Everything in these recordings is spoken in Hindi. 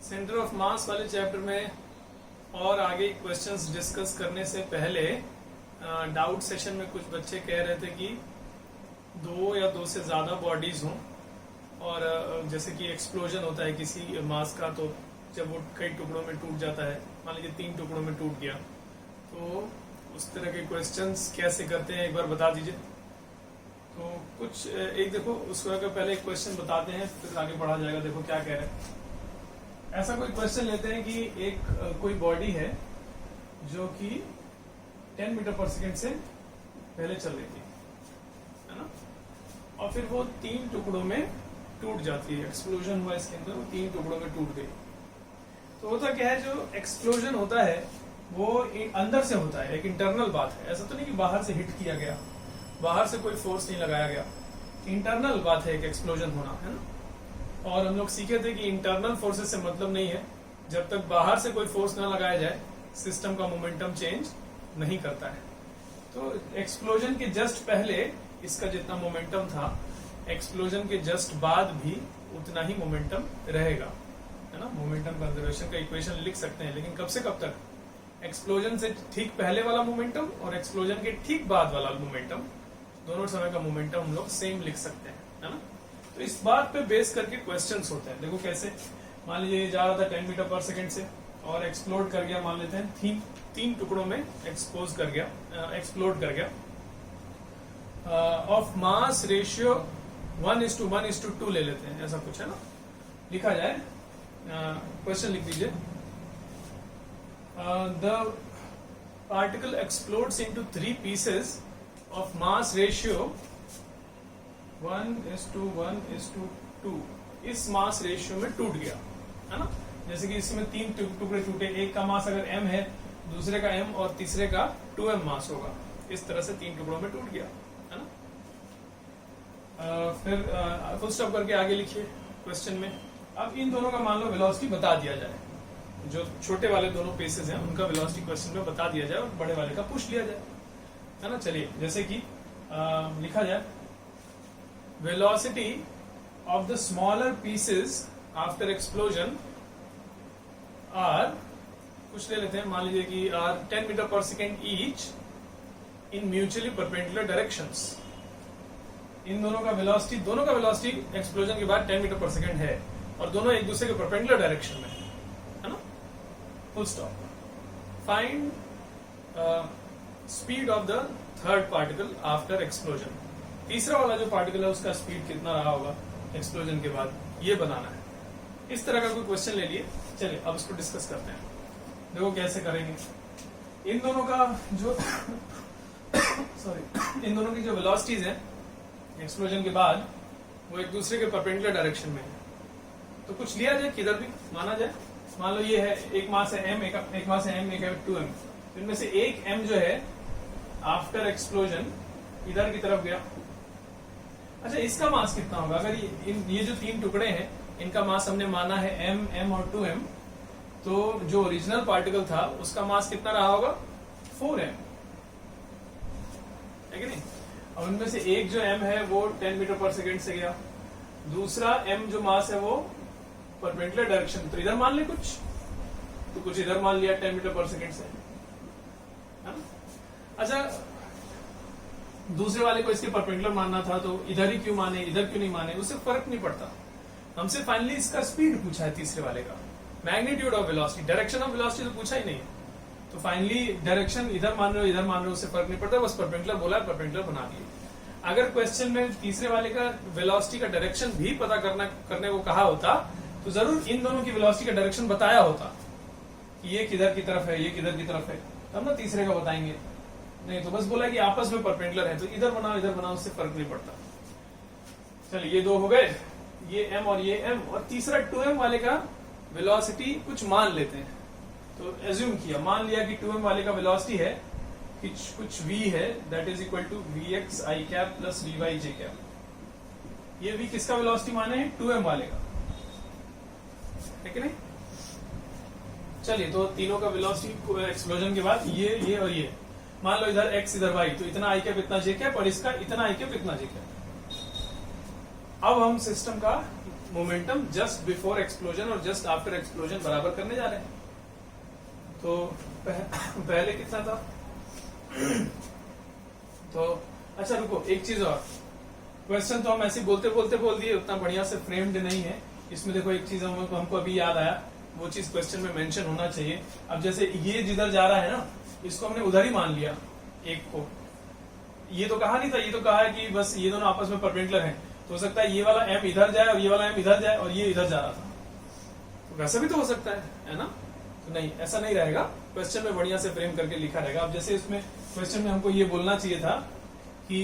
सेंटर ऑफ मास वाले चैप्टर में और आगे क्वेश्चंस डिस्कस करने से पहले डाउट सेशन में कुछ बच्चे कह रहे थे कि दो या दो से ज्यादा बॉडीज हों और जैसे कि एक्सप्लोजन होता है किसी मास का, तो जब वो कई टुकड़ों में टूट जाता है, मान लीजिए 3 टुकड़ों में टूट गया, तो उस तरह के क्वेश्चंस कैसे करते हैं एक बार बता दीजिए। तो कुछ एक देखो उसको पहले एक क्वेश्चन बताते हैं फिर आगे बढ़ा जाएगा। देखो क्या कह रहे हैं। ऐसा कोई क्वेश्चन लेते हैं कि एक कोई बॉडी है जो कि 10 मीटर पर सेकेंड से पहले चल रही थी, है ना, और फिर वो 3 टुकड़ों में टूट जाती है। एक्सप्लोजन हुआ इसके अंदर, वो 3 टुकड़ों में टूट गई। तो होता क्या है, जो एक्सप्लोजन होता है वो अंदर से होता है, एक इंटरनल बात है। ऐसा तो नहीं कि बाहर से हिट किया गया, बाहर से कोई फोर्स नहीं लगाया गया, इंटरनल बात है एक एक्सप्लोजन होना, है ना। और हम लोग सीखे थे कि इंटरनल फोर्सेस से मतलब नहीं है, जब तक बाहर से कोई फोर्स ना लगाया जाए सिस्टम का मोमेंटम चेंज नहीं करता है। तो एक्सप्लोजन के जस्ट पहले इसका जितना मोमेंटम था, एक्सप्लोजन के जस्ट बाद भी उतना ही मोमेंटम रहेगा, है ना। मोमेंटम कंजर्वेशन का इक्वेशन लिख सकते हैं, लेकिन कब से कब तक? एक्सप्लोजन से ठीक पहले वाला मोमेंटम और एक्सप्लोजन के ठीक बाद वाला मोमेंटम, दोनों समय का मोमेंटम हम लोग सेम लिख सकते हैं, है ना। तो इस बात पे बेस करके क्वेश्चंस होते हैं। देखो कैसे, मान लीजिए जा रहा था 10 मीटर पर सेकेंड से और एक्सप्लोड कर गया, मान लेते हैं 3 टुकड़ों में एक्सप्लोड कर गया, ऑफ मास रेशियो 1:1:2 ले लेते हैं, ऐसा कुछ है ना, लिखा जाए। क्वेश्चन लिख दीजिए, the particle explodes into 3 pieces of mass ratio 1:1:2। इस मास रेशियो में टूट गया, है ना। जैसे कि इसमें 3 टुकड़े टूटे, एक का मास अगर m है, दूसरे का m और तीसरे का 2m मास होगा। इस तरह से 3 टुकड़ों में टूट गया, है ना। फिर फुल स्टॉप करके आगे लिखिए क्वेश्चन में। अब इन दोनों का मान लो वेलोसिटी बता दिया जाए, जो छोटे वाले दोनों पीसेस हैं उनका वेलोसिटी क्वेश्चन में बता दिया जाए और बड़े वाले का पूछ लिया जाए, है ना। चलिए जैसे कि लिखा जाए, velocity of the smaller pieces after explosion are, कुछ ले लेते हैं, मान लीजिए कि are 10 metre per second each in mutually perpendicular directions। इन दोनों का वेलोसिटी एक्सप्लोजन के बाद 10 मीटर पर सेकेंड है और दोनों एक दूसरे के परपेंडिकुलर डायरेक्शन में है ना। Full stop. Find speed of the third particle after explosion. तीसरा वाला जो पार्टिकल है उसका स्पीड कितना रहा होगा एक्सप्लोजन के बाद, ये बनाना है। इस तरह का कोई क्वेश्चन ले लिए। चलिए अब इसको डिस्कस करते हैं। देखो कैसे करेंगे। इन दोनों का जो इन दोनों की जो वेलोसिटीज हैं एक्सप्लोजन के बाद, वो एक दूसरे के परपेंडिकुलर डायरेक्शन में है। तो कुछ लिया जाए, किधर भी माना जाए। मान लो ये है, एक मास है m, एक मास है m, एक है 2m। तो इनमें से एक m जो है आफ्टर एक्सप्लोजन इधर की तरफ गया। अच्छा, इसका मास कितना होगा? अगर ये जो 3 टुकड़े हैं इनका मास हमने माना है m, m और 2m, तो जो ओरिजिनल पार्टिकल था उसका मास कितना रहा होगा? 4m, है कि नहीं। अब इनमें से एक जो m है वो 10 मीटर पर सेकेंड से गया, दूसरा m जो मास है वो परपेंडिकुलर डायरेक्शन, तो इधर मान ले कुछ, तो कुछ इधर मान लिया 10 मीटर पर सेकेंड से। अच्छा, दूसरे वाले को इसके परपेंडिकुलर मानना था तो इधर ही क्यों माने, इधर क्यों नहीं माने, उससे फर्क नहीं पड़ता। हमसे फाइनली इसका स्पीड पूछा है तीसरे वाले का, magnitude of velocity, direction of velocity तो पूछा ही नहीं है। तो फाइनली डायरेक्शन इधर मान रहे हो इधर मान रहे हो उससे फर्क नहीं पड़ता, बस परपेंडिकुलर बोला है, परपेंडिकुलर बना दिए। अगर क्वेश्चन में तीसरे वाले का वेलोसिटी का डायरेक्शन भी पता करने को कहा होता तो जरूर इन दोनों की वेलोसिटी का डायरेक्शन बताया होता कि ये किधर की तरफ है, ये किधर की तरफ है, तब ना तीसरे का बताएंगे। नहीं तो बस बोला कि आपस में परपेंडिकुलर है तो इधर बनाओ, उससे फर्क नहीं पड़ता। चलिए ये 2 हो गए, ये m और ये m, और तीसरा 2m वाले का वेलोसिटी कुछ मान लेते हैं। तो एज्यूम किया, मान लिया कि 2m वाले का वेलोसिटी है कुछ v है, that is equal to vx i cap plus vy j cap. ये v किसका वेलोसिटी माने हैं? 2m वाले का, है कि नहीं। चलिए तो तीनों का वेलोसिटी एक्सप्लोजन के बाद ये और ये, मान लो इधर x इधर y, तो इतना i कैप इतना j कैप, और इसका इतना i कैप इतना j कैप। अब हम सिस्टम का मोमेंटम जस्ट बिफोर एक्सप्लोजन और जस्ट आफ्टर एक्सप्लोजन बराबर करने जा रहे हैं। तो पहले कितना था? तो अच्छा रुको, एक चीज और, क्वेश्चन तो हम ऐसे बोलते बोलते बोल दिए, उतना बढ़िया से फ्रेम्ड नहीं है। इसमें देखो एक चीज हमको अभी याद आया, वो चीज क्वेश्चन में मेंशन होना चाहिए। अब जैसे ये जिधर जा रहा है ना, इसको हमने उधर ही मान लिया एक को, ये तो कहा नहीं था, ये तो कहा है कि बस ये दोनों आपस में परपेंडिकुलर हैं, तो हो सकता है ये वाला एम इधर जाए और ये वाला एम इधर जाए और ये इधर जा रहा था, तो वैसा भी तो हो सकता है ना? तो नहीं, ऐसा नहीं रहेगा, क्वेश्चन में बढ़िया से फ्रेम करके लिखा रहेगा। अब जैसे इसमें क्वेश्चन में हमको ये बोलना चाहिए था कि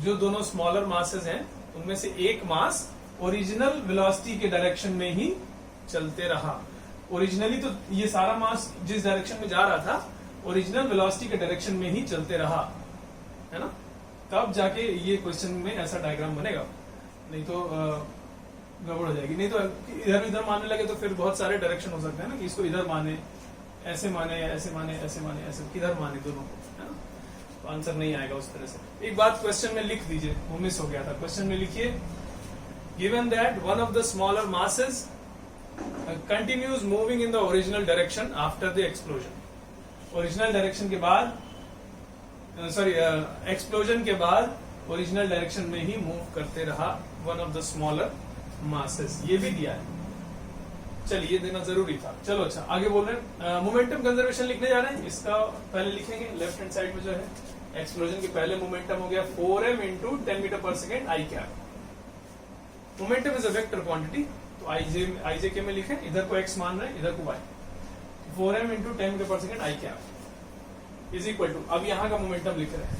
जो दोनों स्मॉलर मासेस हैं उनमें से एक मास ओरिजिनल वेलोसिटी के डायरेक्शन में ही चलते रहा। ओरिजिनली तो ये सारा मास जिस डायरेक्शन में जा रहा था ओरिजिनल वेलोसिटी के डायरेक्शन में ही चलते रहा, है ना? तब जाके ये क्वेश्चन में ऐसा डायग्राम बनेगा, नहीं तो गड़बड़ हो जाएगी। नहीं तो इधर उधर मानने लगे तो फिर बहुत सारे डायरेक्शन हो सकते हैं ना, कि इसको इधर माने, ऐसे माने, ऐसे माने, ऐसे माने, ऐसे किधर माने, दोनों को, है ना? तो आंसर नहीं आएगा उस तरह से। एक बात क्वेश्चन में लिख दीजिए, वो मिस हो गया था। क्वेश्चन में लिखिए, given that one of the smaller masses continues moving in the original direction after the explosion. Original direction के बाद, सॉरी एक्सप्लोजन के बाद ओरिजिनल डायरेक्शन में ही मूव करते रहा one of the smaller masses. ये भी दिया है, चलिए ये देना जरूरी था। चलो अच्छा, आगे बोल रहे हैं मोमेंटम कंजर्वेशन लिखने जा रहे हैं। इसका पहले लिखेंगे लेफ्ट हैंड साइड में जो है, एक्सप्लोजन के पहले मोमेंटम हो गया 4m × 10 metre per second I cap. Momentum is a vector quantity, तो आई के में लिखे, इधर को x मान रहे हैं, इधर को y। 4m × 10 metre per second I cap is equal to, अब यहाँ का मोमेंटम लिख रहे हैं,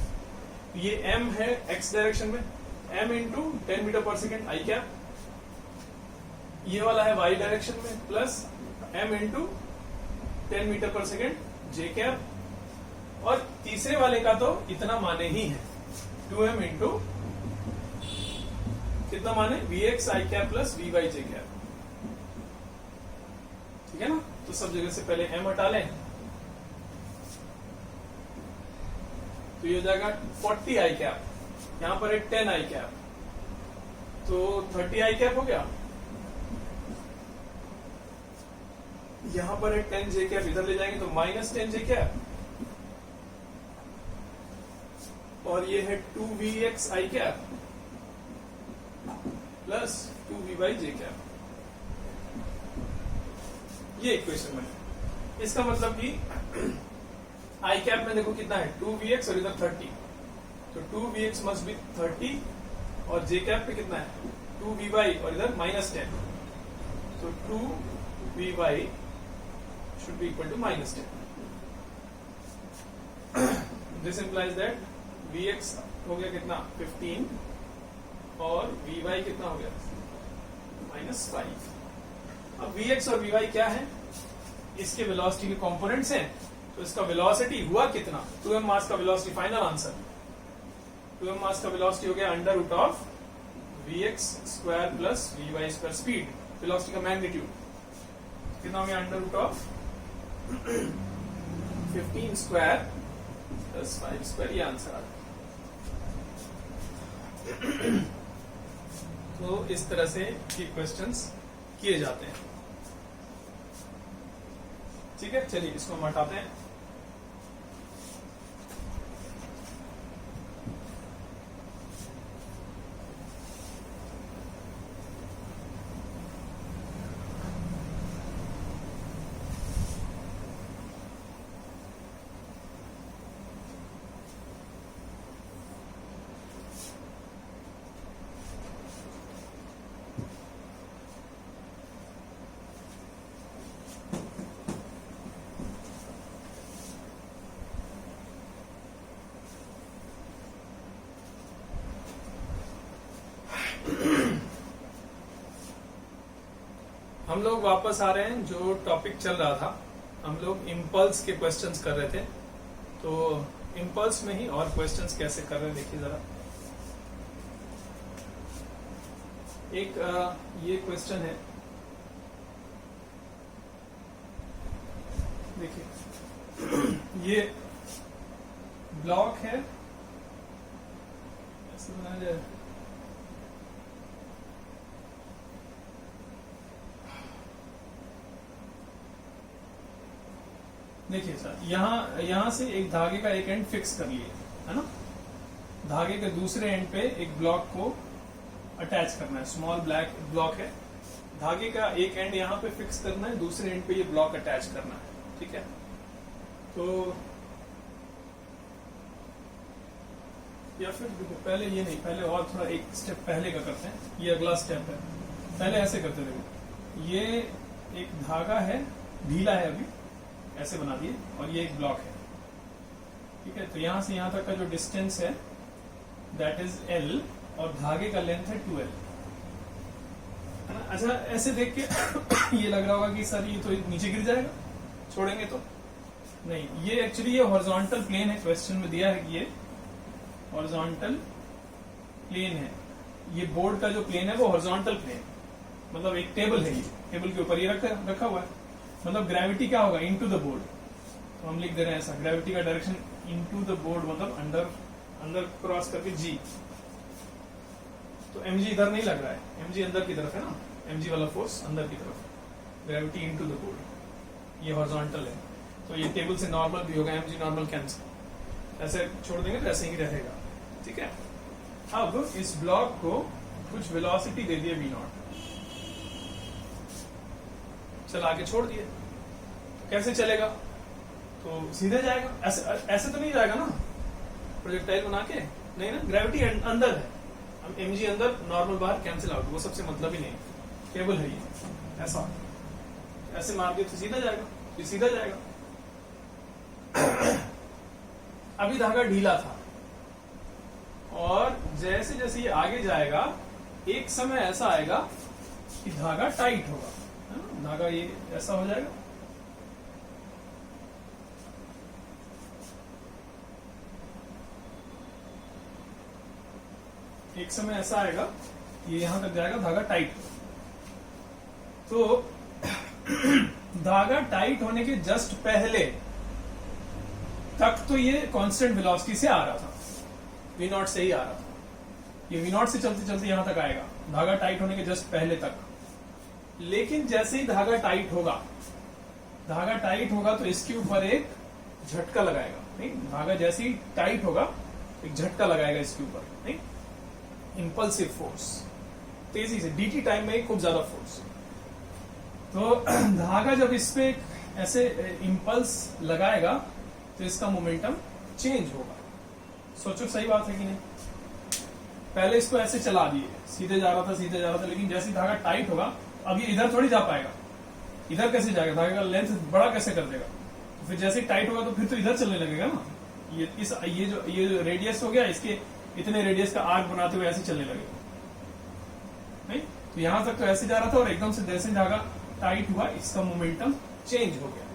ये m है x डायरेक्शन में, m × 10 metre per second I cap, ये वाला है y डायरेक्शन में, plus m × 10 metre per second j cap, और तीसरे वाले का तो इतना माने ही है, 2m × कितना माने, vx i cap plus vy j cap, ठीक है ना? तो सब जगह से पहले m हटा लें, तो ये हो जाएगा 40 आई कैप, यहां पर है 10 आई कैप, तो 30 आई कैप हो गया। यहां पर है 10 जे कैप, इधर ले जाएंगे तो -10 जे कैप, और ये है 2vx i cap plus 2vy j cap. ये इक्वेशन में, इसका मतलब कि आई कैप में देखो कितना है 2vx और इधर 30, तो 2vx मस्ट बी 30, और j कैप पे कितना है 2vy और इधर -10, तो 2vy should be equal to -10. This implies that vx हो गया कितना 15 और vy कितना हो गया -5। अब vx और vy क्या है, इसके वेलोसिटी के कंपोनेंट्स हैं, तो इसका वेलोसिटी हुआ कितना, 2m मास का वेलोसिटी, फाइनल आंसर 2m मास का वेलोसिटी हो गया √of vx square plus vy square, speed velocity का मैग्नीट्यूड कितना हो गया √of 15 स्क्वायर प्लस 5 स्क्वायर, ये आंसर आ गया। तो इस तरह से ये क्वेश्चंस किए जाते हैं, ठीक है? चलिए इसको हम हटाते हैं। हम लोग वापस आ रहे हैं, जो टॉपिक चल रहा था, हम लोग इम्पल्स के क्वेश्चंस कर रहे थे। तो इम्पल्स में ही और क्वेश्चंस कैसे कर रहे हैं देखिए जरा। एक ये क्वेश्चन है, देखिए ये ब्लॉक है, ऐसे बनाया जाए, देखिए सर, यहाँ से एक धागे का एक एंड फिक्स कर लिए, है ना। धागे के दूसरे एंड पे एक ब्लॉक को अटैच करना है, स्मॉल ब्लैक ब्लॉक है, धागे का एक एंड यहाँ पे फिक्स करना है, दूसरे एंड पे ये ब्लॉक अटैच करना है, ठीक है। तो या फिर देखो पहले ये नहीं, पहले और थोड़ा एक स्टेप पहले का करते हैं, ये अगला स्टेप है। पहले ऐसे करते, देखो ये एक धागा है, ढीला है अभी, ऐसे बना दिए, और ये एक ब्लॉक है, ठीक है। तो यहां से यहां तक का जो डिस्टेंस है दैट इज L, और धागे का लेंथ है 2L, है ना। अच्छा, ऐसे देख के ये लग रहा होगा कि सर ये तो नीचे गिर जाएगा छोड़ेंगे तो, नहीं, ये एक्चुअली ये हॉरिजॉन्टल प्लेन है, क्वेश्चन में दिया है कि ये हॉरिजॉन्टल प्लेन है, ये बोर्ड का जो प्लेन है वो हॉरिजॉन्टल प्लेन, मतलब एक टेबल है, ये टेबल के ऊपर ये रखा हुआ है, मतलब ग्रेविटी क्या होगा, इनटू द बोर्ड। तो हम लिख दे रहे हैं ऐसा, ग्रेविटी का डायरेक्शन इनटू द बोर्ड, मतलब अंदर क्रॉस करके G। तो mg इधर नहीं लग रहा है, mg अंदर की तरफ है ना, mg वाला फोर्स अंदर की तरफ, ग्रेविटी इनटू द बोर्ड, ये हॉरिजॉन्टल है। तो ये टेबल से नॉर्मल भी होगा, mg नॉर्मल कैंसिल, ऐसे छोड़ देंगे तो ऐसे ही रहेगा, ठीक है। अब इस ब्लॉक को कुछ वेलोसिटी दे दिए v0, चला के छोड़ दिए, कैसे चलेगा, तो सीधे जाएगा, ऐसे तो नहीं जाएगा ना, प्रोजेक्टाइल बना के नहीं ना, ग्रेविटी अंदर है, अब mg अंदर, नॉर्मल बाहर, कैंसिल आउट, वो सबसे मतलब ही नहीं, केबल है ये, ऐसा ऐसे मार दिए तो सीधा जाएगा, ये सीधा जाएगा। अभी धागा ढीला था, और जैसे जैसे ये आगे जाएगा एक समय ऐसा आएगा कि धागा टाइट होगा, है ना, धागा ये ऐसा हो जाएगा, एक समय ऐसा आएगा ये यहां तक जाएगा, धागा टाइट होगा। तो धागा टाइट होने के जस्ट पहले तक तो ये कांस्टेंट वेलोसिटी से आ रहा था, v0 से ही आ रहा था, ये v0 से चलते चलते यहां तक आएगा, धागा टाइट होने के जस्ट पहले तक। लेकिन जैसे ही धागा टाइट होगा तो इसके ऊपर एक झटका लगाएगा, नहीं, धागा जैसे ही टाइट होगा एक झटका लगाएगा इसके ऊपर, नहीं, इंपल्सिव फोर्स, तेजी से, dt टाइम में खूब ज्यादा फोर्स। तो धागा जब इस पे ऐसे इंपल्स लगाएगा तो इसका मोमेंटम चेंज होगा। सोचो सही बात है कि नहीं, पहले इसको ऐसे चला दिए, सीधे जा रहा था, लेकिन जैसे धागा टाइट होगा अब ये इधर थोड़ी जा पाएगा, इधर कैसे जाएगा, धागे का लेंथ बड़ा कैसे कर देगा, तो फिर जैसे टाइट होगा तो फिर तो इधर चलने लगेगा ना, ये जो रेडियस हो गया, इसके इतने रेडियस का आर्क बनाते हुए ऐसे चलने लगेगा, नहीं। तो यहां तक तो ऐसे जा रहा था, और एकदम से जैसे धागा टाइट हुआ इसका मोमेंटम चेंज हो गया।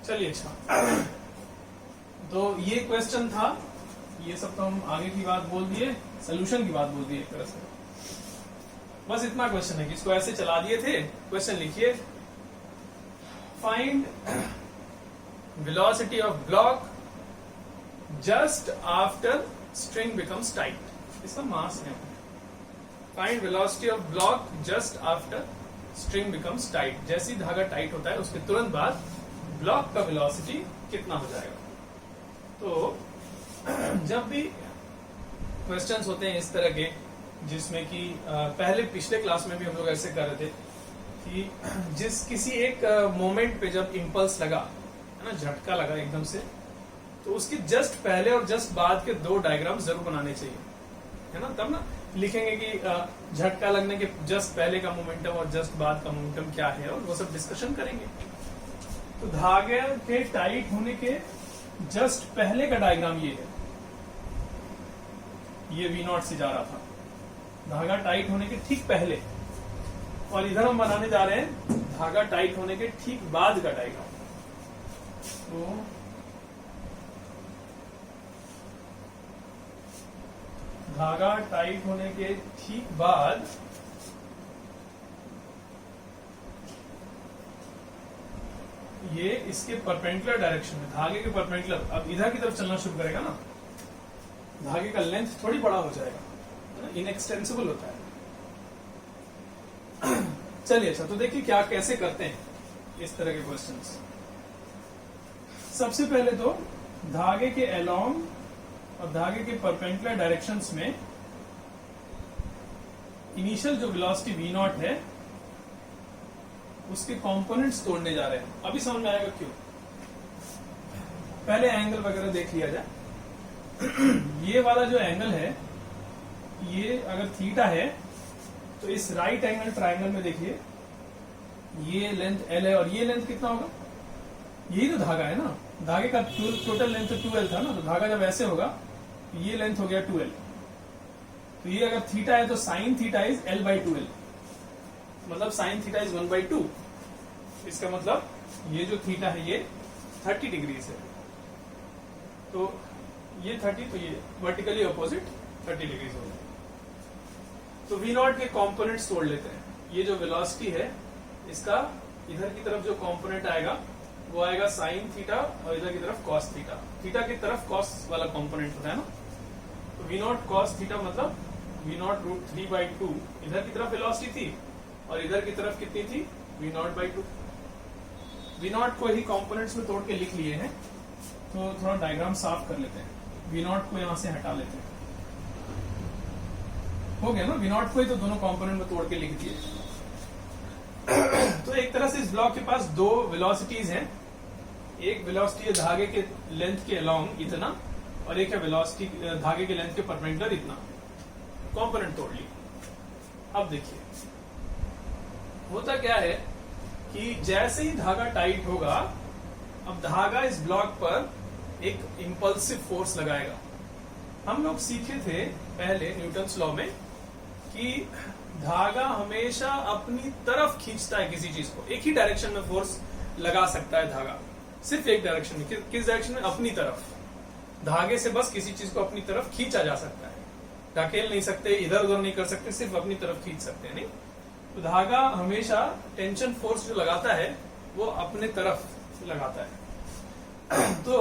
चलिए, अच्छा, तो ये क्वेश्चन था, ये सब तो हम आगे की बात बोल दिए, सोल्यूशन की बात बोल दिए एक तरह से, बस इतना क्वेश्चन है कि इसको ऐसे चला दिए थे। क्वेश्चन लिखिए, find velocity of block just after string becomes tight, इसका मास है। Find velocity of block just after string becomes tight, जैसे ही धागा टाइट होता है उसके तुरंत बाद ब्लॉक का वेलोसिटी कितना हो जाएगा। तो जब भी क्वेश्चंस होते हैं इस तरह के, जिसमें कि पहले पिछले क्लास में भी हम लोग ऐसे कर रहे थे कि किसी एक मोमेंट पे जब इंपल्स लगा, है ना, झटका लगा एकदम से, तो उसके जस्ट पहले और जस्ट बाद के दो डायग्राम जरूर बनाने चाहिए, है ना, तब ना लिखेंगे कि झटका लगने के जस्ट पहले का मोमेंटम और जस्ट बाद का मोमेंटम क्या है, और वो सब डिस्कशन करेंगे। तो धागे के टाइट होने के जस्ट पहले का डायग्राम ये है, ये v0 से जा रहा था, धागा टाइट होने के ठीक pहले, और इधर हम बनाने जा रहे हैं धागा टाइट होने के ठीक बाद का डायग्राम। तो धागा टाइट होने के ठीक बाद ये इसके परपेंडिकुलर डायरेक्शन में, धागे के परपेंडिकुलर, अब इधर की तरफ चलना शुरू करेगा ना, धागे का लेंथ थोड़ी बड़ा हो जाएगा, इनएक्सटेंसिबल होता है। चलिए, अच्छा, तो देखिए क्या कैसे करते हैं इस तरह के क्वेश्चंस। सबसे पहले तो धागे के अलोंग और धागे के परपेंडिकुलर डायरेक्शंस में इनिशियल जो वेलोसिटी v नॉट है उसके कंपोनेंट्स तोड़ने जा रहे हैं। अभी समझ में आएगा क्यों। पहले एंगल वगैरह देख लिया जाए। ये वाला जो एंगल है, ये अगर थीटा है तो इस राइट एंगल ट्राइंगल में देखिए ये लेंथ l है और ये लेंथ कितना होगा, यही तो धागा है ना, धागे का टोटल लेंथ 2l था ना, तो धागा जब ऐसे होगा तो ये लेंथ हो गया 2l। तो ये अगर थीटा है तो साइन थीटा इज l/2l, मतलब साइन थीटा इज 1/2। इसका मतलब ये जो थीटा है ये 30 डिग्री है, तो ये 30, तो ये वर्टिकली अपोजिट 30 डिग्री होगा। तो v नॉट के कंपोनेंट्स तोड़ लेते हैं। ये जो वेलोसिटी है इसका इधर की तरफ जो कंपोनेंट आएगा वो आएगा साइन थीटा और इधर की तरफ कॉस थीटा। थीटा की तरफ कॉस वाला कंपोनेंट होता है ना, तो v नॉट कॉस थीटा मतलब v नॉट रूट 3/2 इधर की तरफ वेलोसिटी थी और इधर की तरफ कितनी थी, v नॉट/2। v नॉट को ही कंपोनेंट्स में तोड़ के लिख लिए हैं, तो थोड़ा डायग्राम साफ कर लेते हैं। v नॉट को यहां से हटा लेते हैं, हो गया ना। v नॉट को ही तो दोनों कंपोनेंट में तोड़ के लिख दिए। तो एक तरह से इस ब्लॉक के पास दो वेलोसिटीज हैं। एक वेलोसिटी है धागे के लेंथ के अलोंग इतना, और एक है वेलोसिटी धागे के लेंथ के परपेंडिकुलर इतना। कंपोनेंट तोड़ ली। अब देखिए होता क्या है कि जैसे ही धागा टाइट होगा, अब धागा इस ब्लॉक पर एक इंपल्सिव फोर्स लगाएगा। हम लोग सीखे थे पहले न्यूटन्स लॉ में कि धागा हमेशा अपनी तरफ खींचता है किसी चीज को, एक ही डायरेक्शन में फोर्स लगा सकता है धागा, सिर्फ एक डायरेक्शन में। किस डायरेक्शन में? अपनी तरफ। धागे से बस किसी चीज को अपनी तरफ खींचा जा सकता है, धकेल नहीं सकते, इधर उधर नहीं कर सकते, सिर्फ अपनी तरफ खींच सकते हैं। नहीं, तो धागा हमेशा टेंशन फोर्स जो लगाता है वो अपने तरफ लगाता है। तो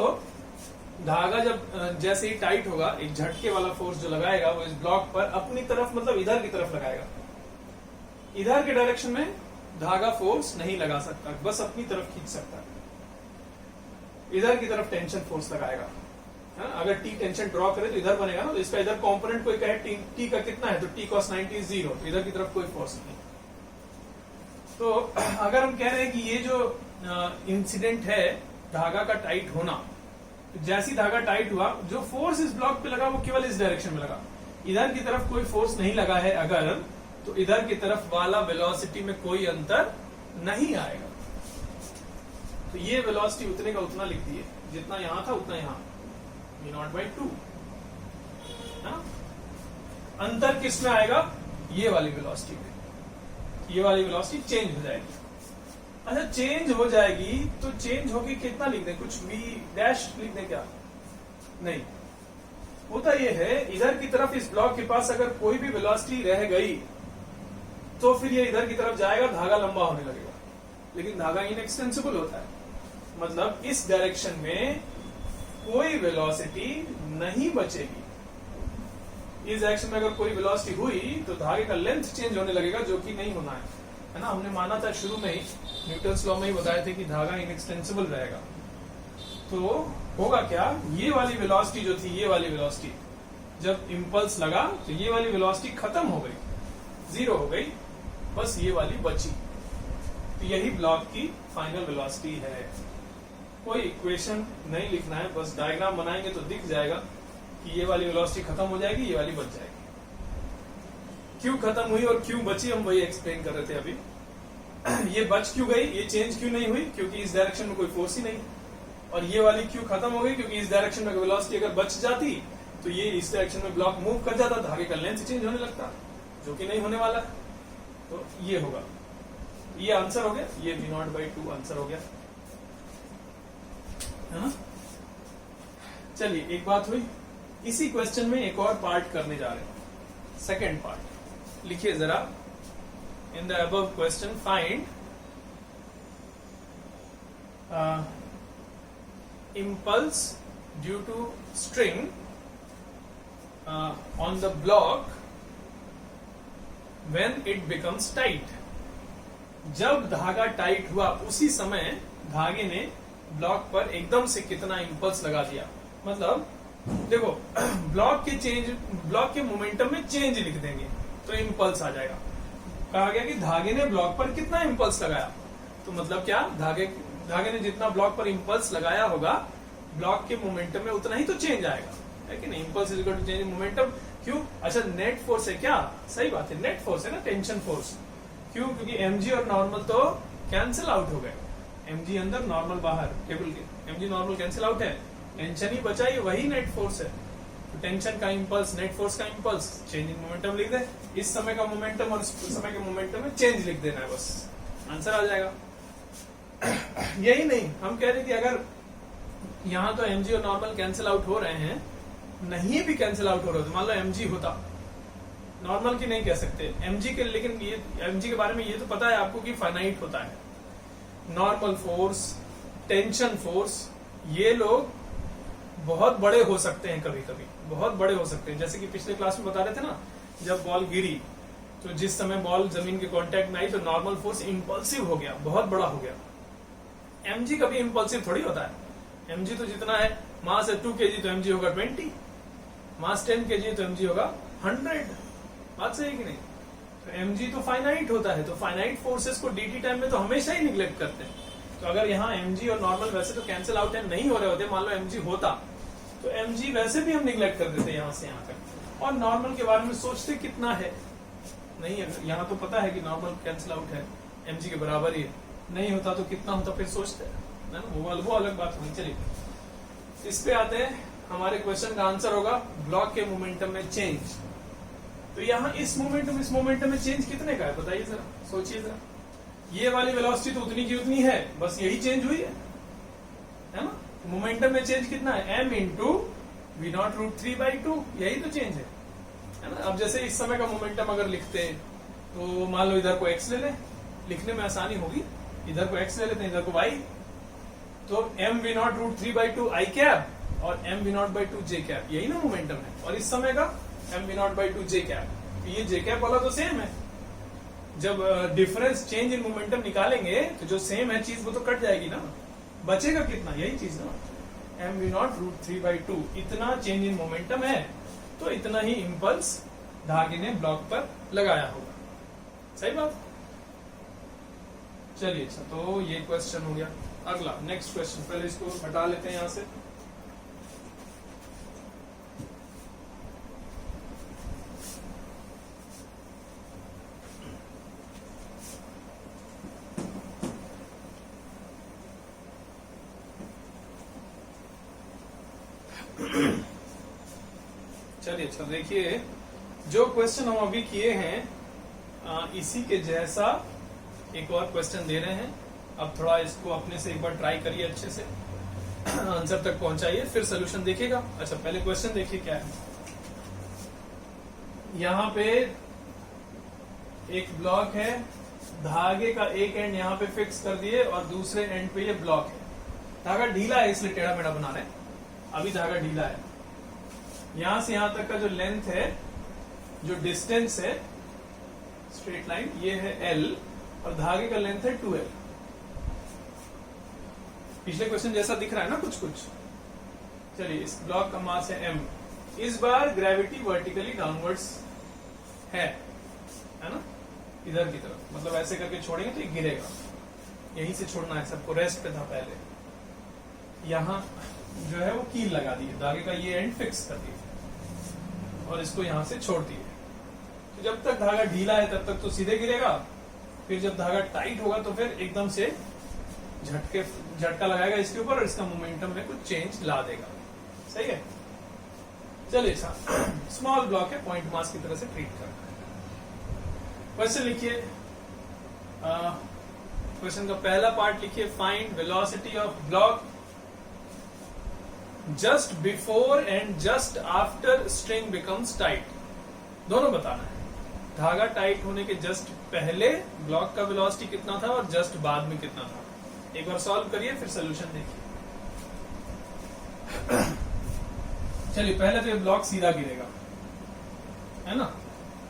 धागा जब जैसे ही टाइट होगा, एक झटके वाला फोर्स जो लगाएगा वो इस ब्लॉक पर अपनी तरफ मतलब इधर की तरफ लगाएगा। इधर के डायरेक्शन में धागा फोर्स नहीं लगा सकता, बस अपनी तरफ खींच सकता है। इधर की तरफ टेंशन फोर्स लगाएगा। अगर टी टेंशन ड्रॉ करे तो इधर बनेगा ना, तो इसका इधर कंपोनेंट कोई कहे टी का कितना है, तो टी cos 90 is 0, तो इधर की तरफ कोई फोर्स नहीं। तो अगर हम कह रहे हैं कि ये जो इंसिडेंट है धागा का टाइट होना, तो जैसी धागा टाइट हुआ, जो फोर्स इस ब्लॉक पे लगा वो केवल इस डायरेक्शन में लगा, इधर की तरफ कोई फोर्स नहीं लगा है अगर, तो इधर की तरफ वाला वेलोसिटी में कोई अंतर नहीं आएगा। तो ये वेलोसिटी उतने का उतना लिख दिए, जितना यहां था उतना यहां, v नॉट/2। अंतर किस में आएगा? ये वाली वेलोसिटी में। ये वाली वेलोसिटी चेंज हो जाएगी। अच्छा, चेंज हो जाएगी तो चेंज होगी कितना लिख दें, कुछ v डैश लिख दें क्या? नहीं, होता ये है इधर की तरफ इस ब्लॉक के पास अगर कोई भी वेलोसिटी रह गई तो फिर ये इधर की तरफ जाएगा, धागा लंबा होने लगेगा। लेकिन धागा इनएक्सटेंसिबल होता है, मतलब इस डायरेक्शन में कोई वेलोसिटी नहीं बचेगी। इस डायरेक्शन में अगर कोई वेलोसिटी हुई तो धागे का लेंथ चेंज होने लगेगा, जो कि नहीं होना है ना। हमने माना था शुरू में ही, न्यूटन्स लॉ में ही बताया थे कि धागा इनएक्सटेंसिबल रहेगा। तो होगा क्या, ये वाली वेलोसिटी जो थी, ये वाली वेलोसिटी जब इंपल्स लगा तो ये वाली वेलोसिटी खत्म हो गई, 0 हो गई, बस ये वाली बची। तो यही ब्लॉक की फाइनल वेलोसिटी है। कोई इक्वेशन नहीं लिखना है, बस डायग्राम बनाएंगे तो दिख जाएगा कि ये वाली वेलोसिटी खत्म हो जाएगी, ये वाली बच जाएगी। क्यों खत्म हुई और क्यों बची, हम वही एक्सप्लेन कर रहे थे अभी। ये बच क्यों गई, ये चेंज क्यों नहीं हुई, क्योंकि इस डायरेक्शन में कोई फोर्स ही नहीं। और ये वाली क्यों खत्म हो गई, क्योंकि इस डायरेक्शन में वेलोसिटी अगर बच जाती तो ये इस डायरेक्शन में ब्लॉक मूव कर जाता, धागे का लेंथ चेंज होने लगता, जो कि नहीं होने वाला है। तो ये होगा, ये आंसर हो गया, ये v नॉट/2 आंसर हो गया, है ना। चलिए, एक बात हुई। इसी क्वेश्चन में एक और पार्ट करने जा रहे हैं, सेकंड पार्ट। लिखिए जरा, in the above question find impulse due to string on the block when it becomes tight। जब धागा टाइट हुआ उसी समय धागे ने ब्लॉक पर एकदम से कितना इंपल्स लगा दिया। मतलब देखो ब्लॉक के मोमेंटम में चेंज लिख देंगे तो इंपल्स आ जाएगा। कहा गया कि धागे ने ब्लॉक पर कितना इंपल्स लगाया, तो मतलब क्या, धागे ने जितना ब्लॉक पर इंपल्स लगाया होगा ब्लॉक के मोमेंटम में उतना ही तो चेंज आएगा, है कि नहीं। Impulse is equal to change in momentum. क्यों? अच्छा नेट फोर्स है क्या? सही बात है, नेट फोर्स है ना, टेंशन फोर्स। क्यों? क्योंकि mg और नॉर्मल तो कैंसिल आउट हो गए, mg अंदर नॉर्मल बाहर, केबल के mg नॉर्मल कैंसिल आउट है, टेंशन ही बचा, ही वही नेट फोर्स है। तो टेंशन का इंपल्स, नेट फोर्स का इंपल्स, चेंज इन मोमेंटम लिख दे। इस समय का मोमेंटम और इस समय के मोमेंटम में चेंज लिख देना है, बस आंसर आ जाएगा। यही नहीं, हम कह रहे कि अगर यहाँ तो mg और नॉर्मल कैंसिल आउट हो रहे हैं, नहीं भी कैंसिल आउट हो रहा तो मान लो mg होता, नॉर्मल की नहीं कह सकते mg के, लेकिन ये mg के बारे में ये तो पता है आपको कि फाइनाइट होता है। नॉर्मल फोर्स, टेंशन फोर्स, ये लोग बहुत बड़े हो सकते हैं, कभी कभी बहुत बड़े हो सकते हैं। जैसे कि पिछले क्लास में बता रहे थे ना, जब बॉल गिरी तो जिस समय बॉल जमीन के कांटेक्ट में आई तो नॉर्मल फोर्स इंपल्सिव हो गया, बहुत बड़ा हो गया। mg कभी इंपल्सिव थोड़ी होता है। mg तो जितना है, मास है 2 kg तो mg होगा 20, मास 10 kg तो mg होगा 100। बात सही है कि नहीं? तो mg तो फाइनाइट होता है, तो फाइनाइट फोर्सेस को dt टाइम में तो हमेशा ही निग्लेक्ट करते हैं। तो अगर यहाँ mg और नॉर्मल वैसे तो कैंसिल आउट है, नहीं हो रहे होते, मान लो mg होता तो mg वैसे भी हम निग्लेक्ट कर देते यहाँ से यहाँ तक, और नॉर्मल के बारे में सोचते कितना है, नहीं है यहाँ तो पता है कि नॉर्मल कैंसिल आउट है, mg के बराबर ही है, नहीं होता तो कितना होता फिर सोचते हैं ना, वो अलग बात होगी। चलिए इस पे आते हैं, हमारे क्वेश्चन का आंसर होगा ब्लॉक के मोमेंटम में चेंज। तो यहाँ इस मोमेंटम में चेंज कितने का है बताइए जरा, सोचिए जरा। ये वाली वेलोसिटी तो उतनी की उतनी है, बस यही चेंज हुई है ना। मोमेंटम में चेंज कितना है, m इंटू v0√3/2, यही तो चेंज है ना। अब जैसे इस समय का मोमेंटम अगर लिखते तो मान लो इधर को x ले ले, लिखने में आसानी होगी, इधर को x ले लेते हैं, इधर को y, तो m v0√3/2 i कैप और m v0/2 j कैप, यही ना मोमेंटम है। और इस समय का m v0/2 j कैप, तो ये j कैप वाला तो सेम है। जब डिफरेंस चेंज इन मोमेंटम निकालेंगे तो जो सेम है चीज वो तो कट जाएगी ना, बचेगा कितना, यही चीज ना, m v0√3/2, इतना चेंज इन मोमेंटम है तो इतना ही इंपल्स धागे ने ब्लॉक पर लगाया होगा। सही बात। चलिए अच्छा, तो ये क्वेश्चन हो गया। अगला नेक्स्ट क्वेश्चन, पहले इसको हटा लेते हैं यहां से। चलिए अच्छा, देखिए जो क्वेश्चन हम अभी किए हैं इसी के जैसा एक और क्वेश्चन दे रहे हैं। अब थोड़ा इसको अपने से एक बार ट्राई करिए, अच्छे से आंसर तक पहुंचाइए, फिर सोल्यूशन देखिएगा। अच्छा पहले क्वेश्चन देखिए क्या है। यहाँ पे एक ब्लॉक है, धागे का एक एंड यहाँ पे फिक्स कर दिए और दूसरे एंड पे ये ब्लॉक है। धागा ढीला है इसलिए टेढ़ा मेढ़ा बना रहे हैं, अभी धागा ढीला है। यहां से यहां तक का जो लेंथ है, जो डिस्टेंस है, स्ट्रेट लाइन, ये है l और धागे का लेंथ है 2l। पिछले क्वेश्चन जैसा दिख रहा है ना कुछ कुछ। चलिए इस ब्लॉक का मास है m, इस बार ग्रेविटी वर्टिकली डाउनवर्ड्स है ना, इधर की तरफ, मतलब ऐसे करके छोड़ेंगे तो ये गिरेगा, यहीं से छोड़ना है सबको, रेस्ट पे था पहले। यहां जो है वो कील लगा दी है, धागे का ये एंड फिक्स कर दिया और इसको यहां से छोड़ दिए। तो जब तक धागा ढीला है तब तक तो सीधे गिरेगा, फिर जब धागा टाइट होगा तो फिर एकदम से झटका लगाएगा इसके ऊपर और इसका मोमेंटम में कुछ चेंज ला देगा। सही है। चलिए स्मॉल ब्लॉक है, पॉइंट मास की तरह से ट्रीट करना है। क्वेश्चन लिखिए, क्वेश्चन का पहला पार्ट लिखिए, find velocity of block just before and just after string becomes tight. दोनों बताना है, धागा टाइट होने के जस्ट पहले ब्लॉक का वेलोसिटी कितना था और जस्ट बाद में कितना था। एक बार सॉल्व करिए फिर सोल्यूशन देखिए। चलिए पहले तो ये ब्लॉक सीधा गिरेगा, है ना।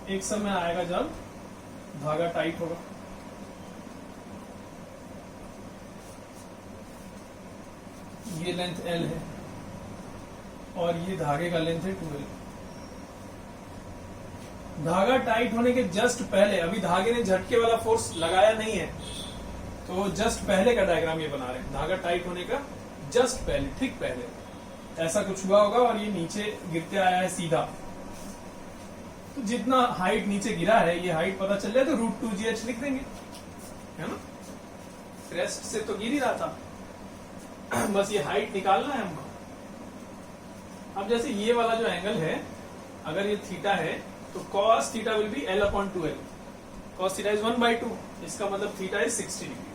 एक समय आएगा जब धागा टाइट होगा, ये लेंथ L है और ये धागे का लेंथ है 2L। धागा टाइट होने के जस्ट पहले, अभी धागे ने झटके वाला फोर्स लगाया नहीं है, तो जस्ट पहले का डायग्राम ये बना रहे हैं। धागा टाइट होने का जस्ट पहले, ठीक पहले ऐसा कुछ हुआ होगा और ये नीचे गिरते आया है सीधा। तो जितना हाइट नीचे गिरा है, ये हाइट पता चल जाए तो √2GH लिख देंगे, है ना। क्रेस्ट से तो गिर ही रहा था, बस ये हाइट निकालना है हमको। अब जैसे ये वाला जो एंगल है, अगर ये थीटा है तो cos theta will be L/2L। cos theta is 1/2, इसका मतलब थीटा इज 60 डिग्री।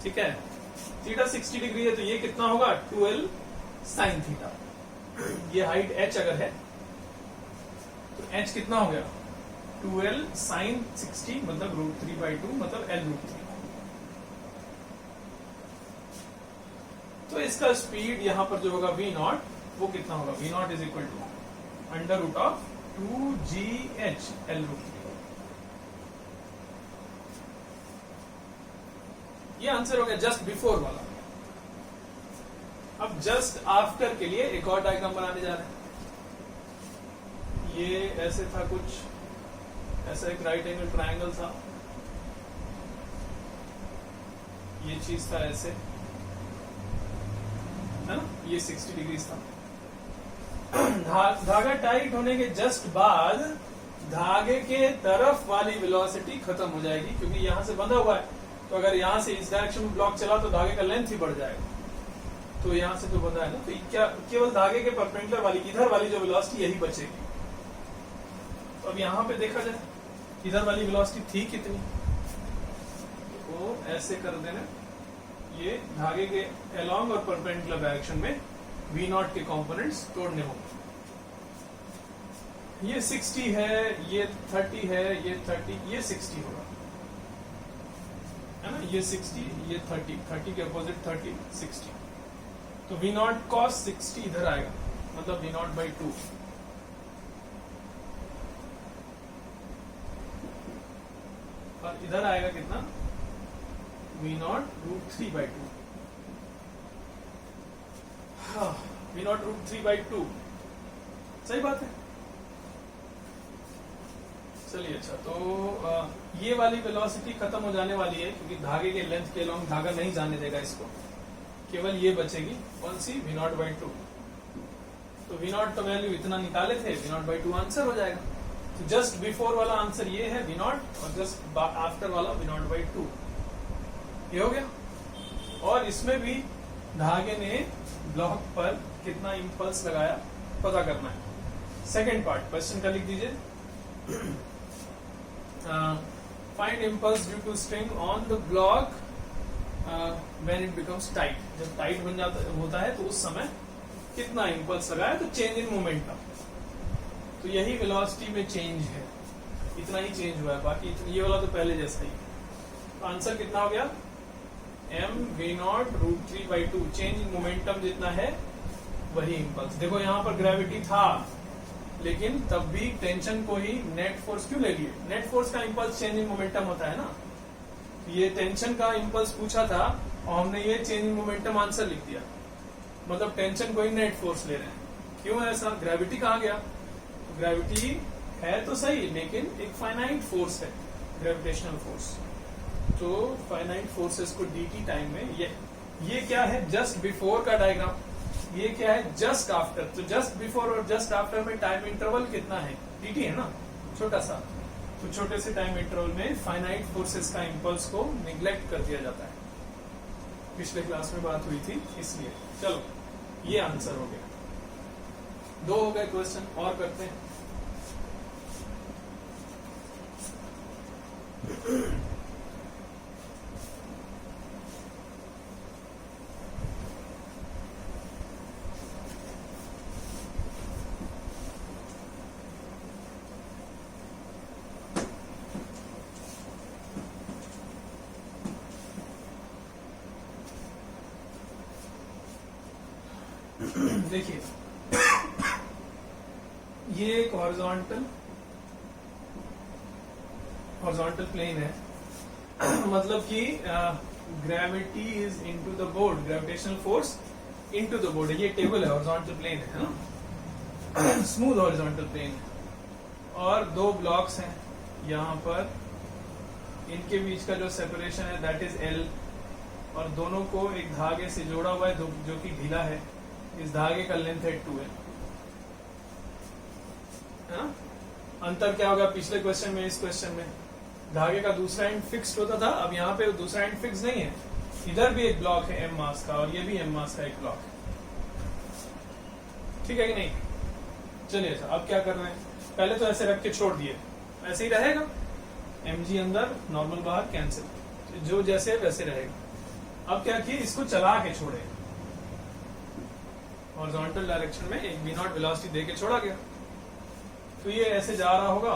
ठीक है, थीटा 60 डिग्री है तो ये कितना होगा 2L sin थीटा। ये हाइट h अगर है तो h कितना हो गया 2L sin 60 मतलब √3/2 मतलब L√3। तो इसका स्पीड यहां पर जो होगा v0 वो कितना होगा, v0 is equal to √2GH L√3। ये आंसर हो गया जस्ट बिफोर वाला। अब जस्ट आफ्टर के लिए एक और डायग्राम बनाने जा रहे हैं। ये ऐसे था कुछ, ऐसा एक राइट एंगल ट्रायंगल था, ये चीज था ऐसे, है ना, ये 60 डिग्री था। धागा टाइट होने के जस्ट बाद धागे के तरफ वाली वेलोसिटी खत्म हो जाएगी, क्योंकि यहां से बंधा हुआ है। तो अगर यहां से इस डायरेक्शन में ब्लॉक चला तो धागे का लेंथ ही बढ़ जाएगा। तो यहां से तो बंधा है ना, तो क्या केवल धागे के परपेंडिकुलर वाली इधर वाली जो वेलोसिटी यही बचेगी। तो अब यहां पे देखा जाए इधर वाली वेलोसिटी थी कितनी, तो ऐसे कर देना, ये धागे के अलोंग और परपेंडिकुलर डायरेक्शन में v0 के कंपोनेंट्स तोड़ने होंगे। ये 60 है, ये 30 है, ये 30, ये 60 होगा, है ना, ये 60, ये 30 के अपोजिट 30, 60। तो v0 cos 60 इधर आएगा, मतलब v0/2। और इधर आएगा कितना, v0 √3/2। v0 √3/2, सही बात है। चलिए, अच्छा, तो ये वाली वेलोसिटी खत्म हो जाने वाली है, क्योंकि धागे के लेंथ के अलोंग धागा नहीं जाने देगा इसको, केवल ये बचेगी कौन सी, v0/2। तो v0 तो वैल्यू इतना निकाले थे, v0/2 आंसर हो जाएगा। तो जस्ट बिफोर वाला आंसर ये है v0, और जस्ट आफ्टर वाला v0/2। ये हो गया। और इसमें भी धागे ने ब्लॉक पर कितना इंपल्स लगाया पता करना है। सेकेंड पार्ट क्वेश्चन का लिख दीजिए, find impulse due to string on the block when it becomes tight. जब टाइट बन जाता होता है तो उस समय कितना इम्पल्स लगाया, तो चेंज इन मोमेंटम। तो यही वेलोसिटी में चेंज है, इतना ही चेंज हुआ है, बाकी ये वाला तो पहले जैसा ही। तो आंसर कितना हो गया, mv0 √3/2। चेंज इन मोमेंटम जितना है वही इम्पल्स। देखो यहाँ पर ग्रेविटी था, लेकिन तब भी टेंशन को ही नेट फोर्स क्यों ले लिए, नेट फोर्स का इम्पल्स चेंज इन मोमेंटम होता है ना। ये टेंशन का इम्पल्स पूछा था और हमने ये चेंज इन मोमेंटम आंसर लिख दिया, मतलब टेंशन को ही नेट फोर्स ले रहे हैं। क्यों ऐसा, ग्रेविटी कहाँ गया, तो ग्रेविटी है तो सही, लेकिन एक फाइनाइट फोर्स है, ग्रेविटेशनल फोर्स। तो फाइनाइट फोर्सेस को dt टाइम में, ये क्या है, जस्ट बिफोर का डायग्राम, ये क्या है जस्ट आफ्टर। तो जस्ट बिफोर और जस्ट आफ्टर में टाइम इंटरवल कितना है, dt है ना, छोटा सा। तो छोटे से टाइम इंटरवल में फाइनाइट फोर्सेस का इंपल्स को निग्लेक्ट कर दिया जाता है। पिछले क्लास में बात हुई थी इसलिए। चलो, ये आंसर हो गया। 2 हो गए क्वेश्चन, और करते हैं। देखिए, ये एक हॉरिजॉन्टल प्लेन है, मतलब कि gravity is into the board, gravitational force into the board, ये टेबल है, हॉरिजॉन्टल प्लेन है ना, स्मूथ हॉरिजॉन्टल प्लेन है, और दो ब्लॉक्स हैं यहाँ पर, इनके बीच का जो सेपरेशन है दैट इज L, और दोनों को एक धागे से जोड़ा हुआ है जो कि ढीला है, इस धागे का लेंथ है 2L। अंतर क्या होगा पिछले क्वेश्चन में इस क्वेश्चन में? धागे का दूसरा एंड फिक्स्ड होता था, अब यहाँ पे दूसरा एंड फिक्स नहीं है, इधर भी एक ब्लॉक है m मास का और ये भी m मास का एक ब्लॉक है, ठीक है कि नहीं? चलिए अच्छा, अब क्या कर रहे हैं, पहले तो ऐसे रख के छोड़ दिए, ऐसे ही रहेगा, mg अंदर नॉर्मल बाहर कैंसिल, जो जैसे वैसे रहेगा। अब क्या किए, इसको चला के छोड़े, हॉरिजॉन्टल डायरेक्शन में एक v0 वेलोसिटी दे के छोड़ा गया, तो ये ऐसे जा रहा होगा,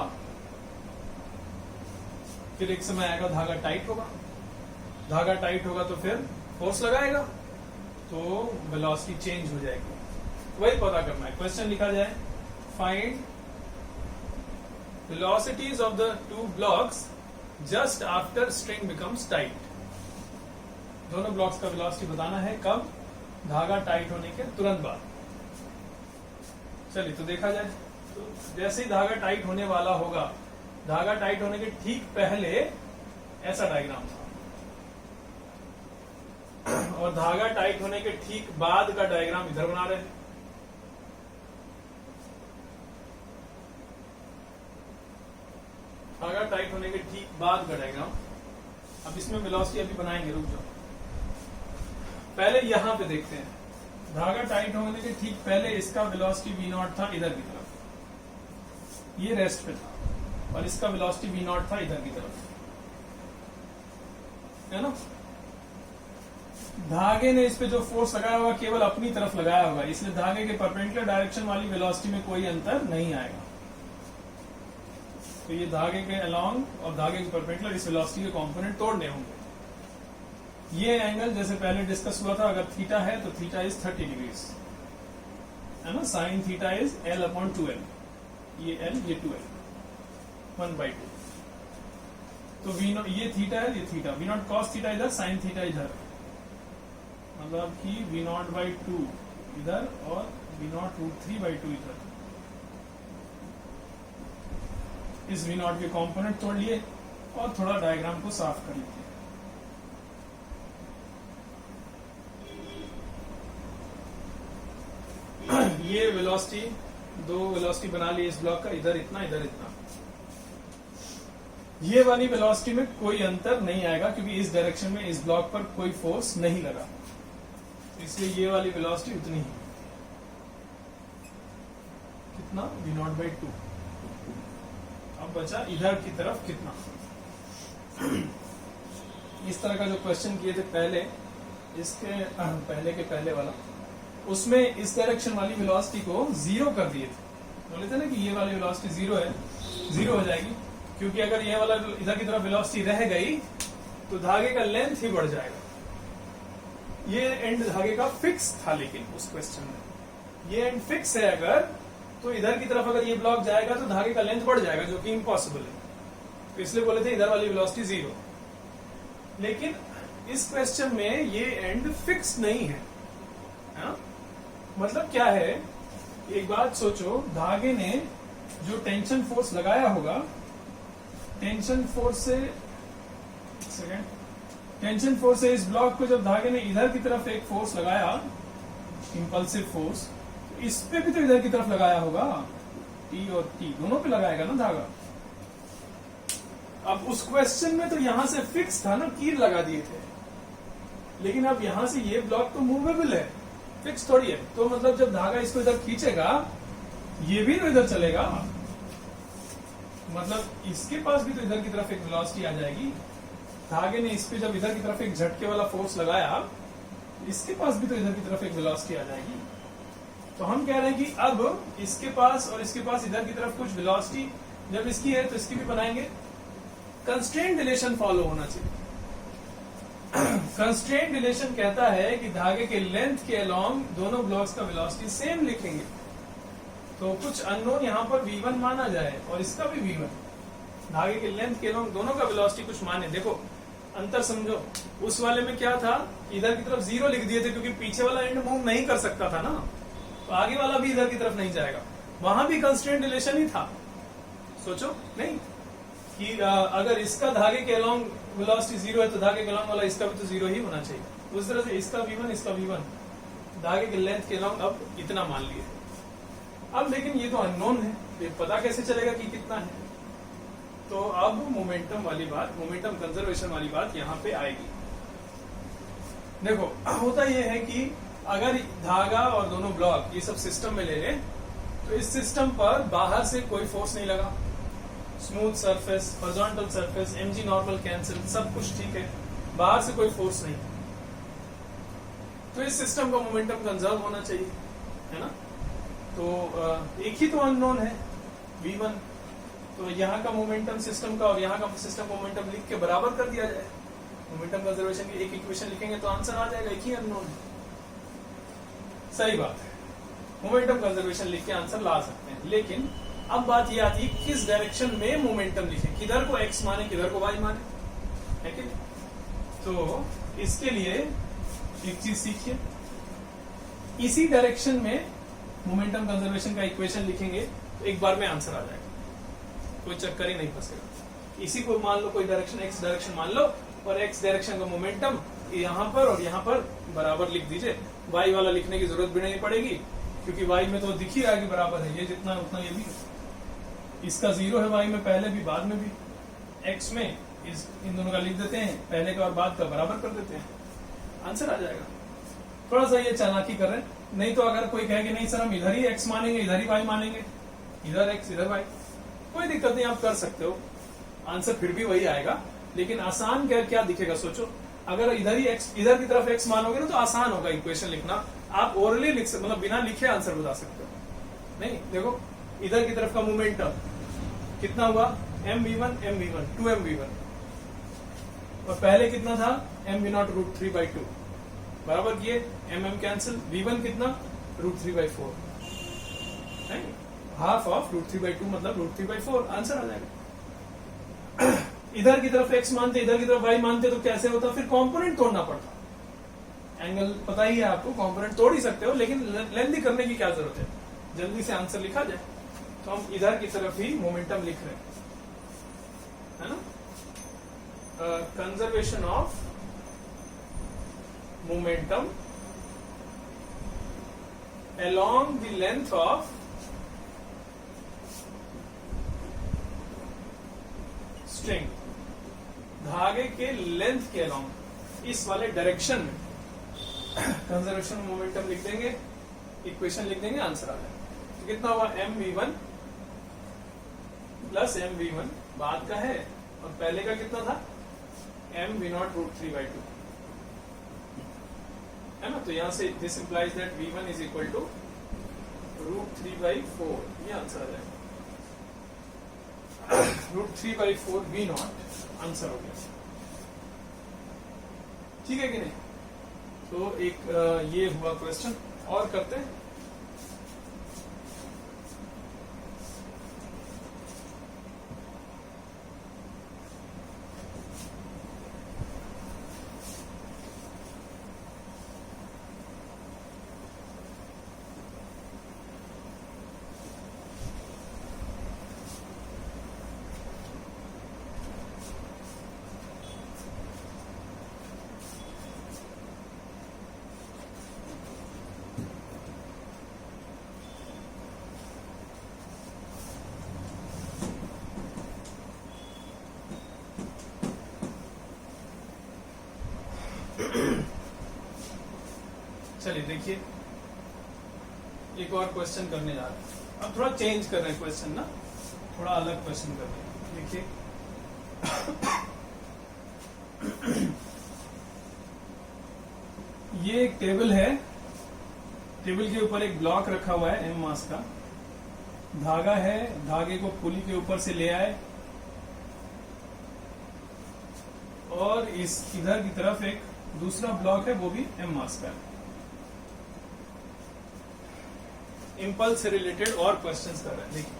फिर एक समय आएगा धागा टाइट होगा, धागा टाइट होगा तो फिर फोर्स लगाएगा, तो वेलोसिटी चेंज हो जाएगी, वही पता करना है। क्वेश्चन लिखा जाए, find velocities of the two blocks just after string becomes tight। दोनों ब्लॉक्स का वेलोसिटी बताना है, कब? धागा टाइट होने के तुरंत बाद। चलिए तो देखा जाए, तो जैसे ही धागा टाइट होने वाला होगा, धागा टाइट होने के ठीक पहले ऐसा डायग्राम था, और धागा टाइट होने के ठीक बाद का डायग्राम इधर बना रहे हैं। धागा टाइट होने के ठीक बाद का डायग्राम, अब इसमें वेलोसिटी अभी बनाएंगे, रुक जाओ, पहले यहां पे देखते हैं। धागा टाइट होने के ठीक पहले इसका वेलोसिटी v0 था इधर की तरफ, ये रेस्ट पे था, और इसका वेलोसिटी v0 था इधर की तरफ, है ना? धागे ने इस पे जो फोर्स लगाया होगा केवल अपनी तरफ लगाया होगा, इसलिए धागे के परपेंडिकुलर डायरेक्शन वाली वेलोसिटी में कोई अंतर नहीं आएगा। तो ये धागे के अलोंग और धागे के परपेंडिकुलर इस वेलोसिटी के कंपोनेंट तोड़ने होंगे। ये एंगल जैसे पहले डिस्कस हुआ था, अगर थीटा है तो थीटा इज 30 डिग्रीज, है ना? साइन थीटा इज L/2L, ये L ये 2L 1/2। तो v0 ये थीटा है, ये थीटा, v0 cos थीटा इधर, साइन थीटा इधर, मतलब कि v0/2 इधर और v0√3/2 इधर। इस v0 के कंपोनेंट तोड़ लिए और थोड़ा डायग्राम को साफ कर लिए। ये वेलोसिटी, दो वेलोसिटी बना ली इस ब्लॉक का, इधर इतना इधर इतना। ये वाली वेलोसिटी में कोई अंतर नहीं आएगा क्योंकि इस डायरेक्शन में इस ब्लॉक पर कोई फोर्स नहीं लगा, इसलिए ये वाली वेलोसिटी उतनी ही, कितना? v0/2। अब बचा इधर की तरफ कितना। इस तरह का जो क्वेश्चन किए थे पहले, इसके पहले के पहले वाला, उसमें इस डायरेक्शन वाली वेलोसिटी को 0 कर दिए थे, बोले थे ना कि ये वाली वेलोसिटी 0 है, 0 हो जाएगी, क्योंकि अगर ये वाला इधर की तरफ वेलोसिटी रह गई तो धागे का लेंथ ही बढ़ जाएगा। ये एंड धागे का फिक्स था, लेकिन उस क्वेश्चन में ये एंड फिक्स है, अगर तो इधर की तरफ अगर ये ब्लॉक जाएगा तो धागे का लेंथ बढ़ जाएगा, जो कि इम्पॉसिबल है, तो इसलिए बोले थे इधर वाली वेलोसिटी 0। लेकिन इस क्वेश्चन में ये एंड फिक्स नहीं है, हा? मतलब क्या है, एक बात सोचो, धागे ने जो टेंशन फोर्स लगाया होगा, टेंशन फोर्स से इस ब्लॉक को जब धागे ने इधर की तरफ एक फोर्स लगाया, इंपल्सिव फोर्स, तो इस पे भी तो इधर की तरफ लगाया होगा, T और T दोनों पे लगाएगा ना धागा। अब उस क्वेश्चन में तो यहां से फिक्स था ना, कील लगा दिए थे, लेकिन अब यहां से ये ब्लॉक तो मूवेबल है, फिक्स थोड़ी है, तो मतलब जब धागा इसको इधर खींचेगा, ये भी तो इधर चलेगा, मतलब इसके पास भी तो इधर की तरफ एक वेलोसिटी आ जाएगी। धागे ने इस पे जब इधर की तरफ एक झटके वाला फोर्स लगाया, इसके पास भी तो इधर की तरफ एक वेलोसिटी आ जाएगी। तो हम कह रहे हैं कि अब इसके पास और इसके पास इधर की तरफ कुछ वेलोसिटी जब इसकी है तो इसकी भी बनाएंगे। कंस्ट्रेंट रिलेशन फॉलो होना चाहिए। कंस्ट्रेंट रिलेशन कहता है कि धागे के लेंथ के अलोंग दोनों ब्लॉक्स का वेलोसिटी सेम लिखेंगे, तो कुछ अननोन यहाँ पर v1 माना जाए और इसका भी v1, धागे के लेंथ के अलोंग दोनों का वेलोसिटी कुछ माने। देखो अंतर समझो। उस वाले में क्या था, इधर की तरफ 0 लिख दिए थे क्योंकि पीछे वाला एंड मूव नहीं कर सकता था ना, तो आगे वाला भी इधर की तरफ नहीं जाएगा। वहां भी कंस्ट्रेंट रिलेशन ही था, सोचो नहीं कि अगर इसका धागे के अलोंग वेलोसिटी 0 है तो धागे के अलोंग वाला इसका भी तो 0 ही होना चाहिए। उस तरह से इसका v1 इसका v1 धागे के लेंथ के अलोंग अब इतना मान लिए। अब लेकिन ये तो अननोन है, ये पता कैसे चलेगा कि कितना है। तो अब मोमेंटम वाली बात, मोमेंटम कंजर्वेशन वाली बात यहाँ पे आएगी। देखो होता ये है कि अगर धागा और दोनों ब्लॉक ये सब सिस्टम में ले लें तो इस सिस्टम पर बाहर से कोई फोर्स नहीं लगा, smooth surface, horizontal surface, mg normal cancel, सब कुछ ठीक है, बाहर से कोई फोर्स नहीं, तो इस सिस्टम का मोमेंटम कंजर्व होना चाहिए, है ना। तो एक ही तो अननोन है v1, तो यहाँ का मोमेंटम सिस्टम का और यहाँ का सिस्टम का मोमेंटम लिख के बराबर कर दिया जाए। मोमेंटम कंजर्वेशन की एक इक्वेशन लिखेंगे तो आंसर आ जाएगा, एक ही अननोन है। सही बात है, मोमेंटम कंजर्वेशन लिख के आंसर ला सकते हैं, लेकिन अब बात ये आती है किस डायरेक्शन में मोमेंटम लिखें, किधर को x माने किधर को y माने, है कि नहीं। तो इसके लिए एक चीज सीखिए, इसी डायरेक्शन में मोमेंटम कंजर्वेशन का इक्वेशन लिखेंगे तो एक बार में आंसर आ जाएगा, कोई चक्कर ही नहीं फंसेगा। इसी को मान लो, कोई डायरेक्शन x डायरेक्शन मान लो और x डायरेक्शन का मोमेंटम यहाँ पर और यहाँ पर बराबर लिख दीजिए, y वाला लिखने की जरूरत भी नहीं पड़ेगी क्योंकि y में तो दिख ही रहा है कि बराबर है, ये जितना है उतना ये भी है। इसका 0 है y में, पहले भी बाद में भी, x में इन दोनों का लिख देते हैं, पहले का और बाद का बराबर कर देते हैं, आंसर आ जाएगा। थोड़ा सा ये चालाकी कर रहे हैं, नहीं तो अगर कोई कहे कि नहीं सर हम इधर ही x मानेंगे इधर ही y मानेंगे, इधर x इधर y, कोई दिक्कत नहीं, आप कर सकते हो, आंसर फिर भी वही आएगा। लेकिन आसान क्या दिखेगा, सोचो, अगर इधर ही x इधर की तरफ x मानोगे ना तो आसान होगा इक्वेशन लिखना, आप ओरली लिख सकते, मतलब बिना लिखे आंसर बता सकते हो। नहीं देखो, इधर की तरफ का मोमेंटम कितना हुआ, mv1 mv1 2mv1, और पहले कितना था mv0 √3/2, बराबर किए, mm कैंसिल, v1 कितना √3/4, हाफ ऑफ √3/2 मतलब √3/4, आंसर आ जाएगा। इधर की तरफ x मानते इधर की तरफ y मानते तो कैसे होता, फिर कंपोनेंट तोड़ना पड़ता। एंगल पता ही है आपको, कंपोनेंट तोड़ ही सकते हो, लेकिन लेंथी करने की क्या जरूरत है, जल्दी से आंसर लिखा जाए। तो हम इधर की तरफ ही मोमेंटम लिख रहे हैं, है ना। Conservation of momentum along the length of string, धागे के लेंथ के अलोंग, इस वाले डायरेक्शन में कंजर्वेशन मोमेंटम लिख देंगे, इक्वेशन लिख देंगे, आंसर आ जाएगा। तो कितना हुआ, mv1 प्लस mv1 बाद का है और पहले का कितना था, mv0 √3/2, है ना। तो यहां से this implies that v1 is equal to √3/4, ये आंसर आ जाएगा, √3/4 v0, आंसर हो गया। ठीक है कि नहीं। तो एक ये हुआ क्वेश्चन, और करते हैं। चलिए देखिए, एक और क्वेश्चन करने जा रहे हैं। अब थोड़ा चेंज कर रहे हैं क्वेश्चन ना, थोड़ा अलग क्वेश्चन कर रहे हैं। देखिए ये एक टेबल है, टेबल के ऊपर एक ब्लॉक रखा हुआ है m मास का, धागा है, धागे को पुली के ऊपर से ले आए और इस इधर की तरफ एक दूसरा ब्लॉक है, वो भी m मास का है। इंपल्स से रिलेटेड और क्वेश्चंस कर रहे हैं। देखिए,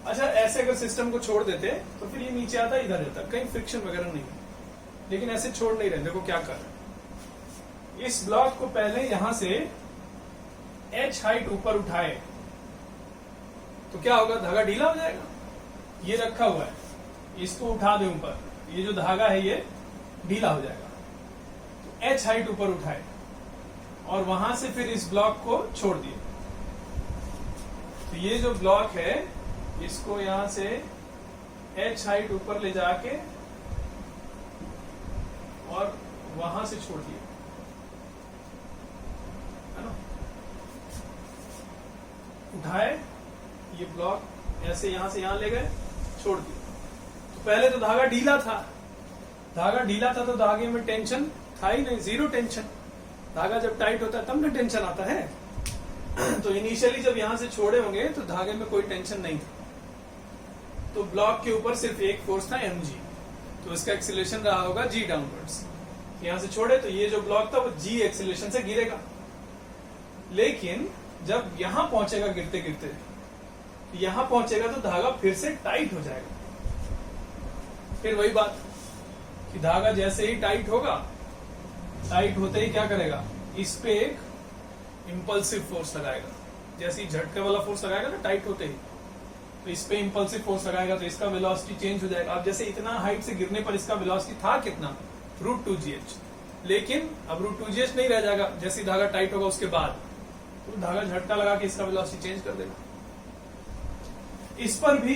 अच्छा ऐसे अगर सिस्टम को छोड़ देते तो फिर ये नीचे आता इधर जाता, कहीं फ्रिक्शन वगैरह नहीं है, लेकिन ऐसे छोड़ नहीं रहे। देखो क्या कर रहे हैं, इस ब्लॉक को पहले यहां से h हाइट ऊपर उठाए तो क्या होगा, धागा ढीला हो जाएगा। ये रखा हुआ है, इसको उठा दे ऊपर, ये जो धागा है ये ढीला हो जाएगा। तो h हाइट ऊपर उठाए और वहां से फिर इस ब्लॉक को छोड़ दिए। तो ये जो ब्लॉक है इसको यहां से h हाइट ऊपर ले जाके और वहां से छोड़ दिए, है ना। उठाए ये ब्लॉक ऐसे यहां से यहां ले गए, छोड़ दिए। तो पहले तो धागा ढीला था, धागा ढीला था तो धागे में टेंशन था ही नहीं, जीरो टेंशन। धागा जब टाइट होता है तब ना टेंशन आता है। तो इनिशियली जब यहां से छोड़े होंगे तो धागे में कोई टेंशन नहीं था, तो ब्लॉक के ऊपर सिर्फ एक फोर्स था mg, तो इसका एक्सीलरेशन रहा होगा g डाउनवर्ड्स। यहां से छोड़े तो ये जो ब्लॉक था वो g एक्सीलरेशन से गिरेगा, लेकिन जब यहां पहुंचेगा गिरते गिरते, यहां पहुंचेगा तो धागा फिर से टाइट हो जाएगा। फिर वही बात कि धागा जैसे ही टाइट होगा, टाइट होते ही क्या करेगा, इस पे एक इंपल्सिव फोर्स लगाएगा। जैसे ही झटके वाला फोर्स लगाएगा ना टाइट होते ही, तो इस पे इंपल्सिव फोर्स लगाएगा तो इसका वेलोसिटी चेंज हो जाएगा। अब जैसे इतना हाइट से गिरने पर इसका वेलोसिटी था कितना, √2gh, लेकिन अब √2gh नहीं रह जाएगा। जैसे धागा टाइट होगा उसके बाद तो धागा झटका लगा के इसका वेलोसिटी चेंज कर देगा। इस पर भी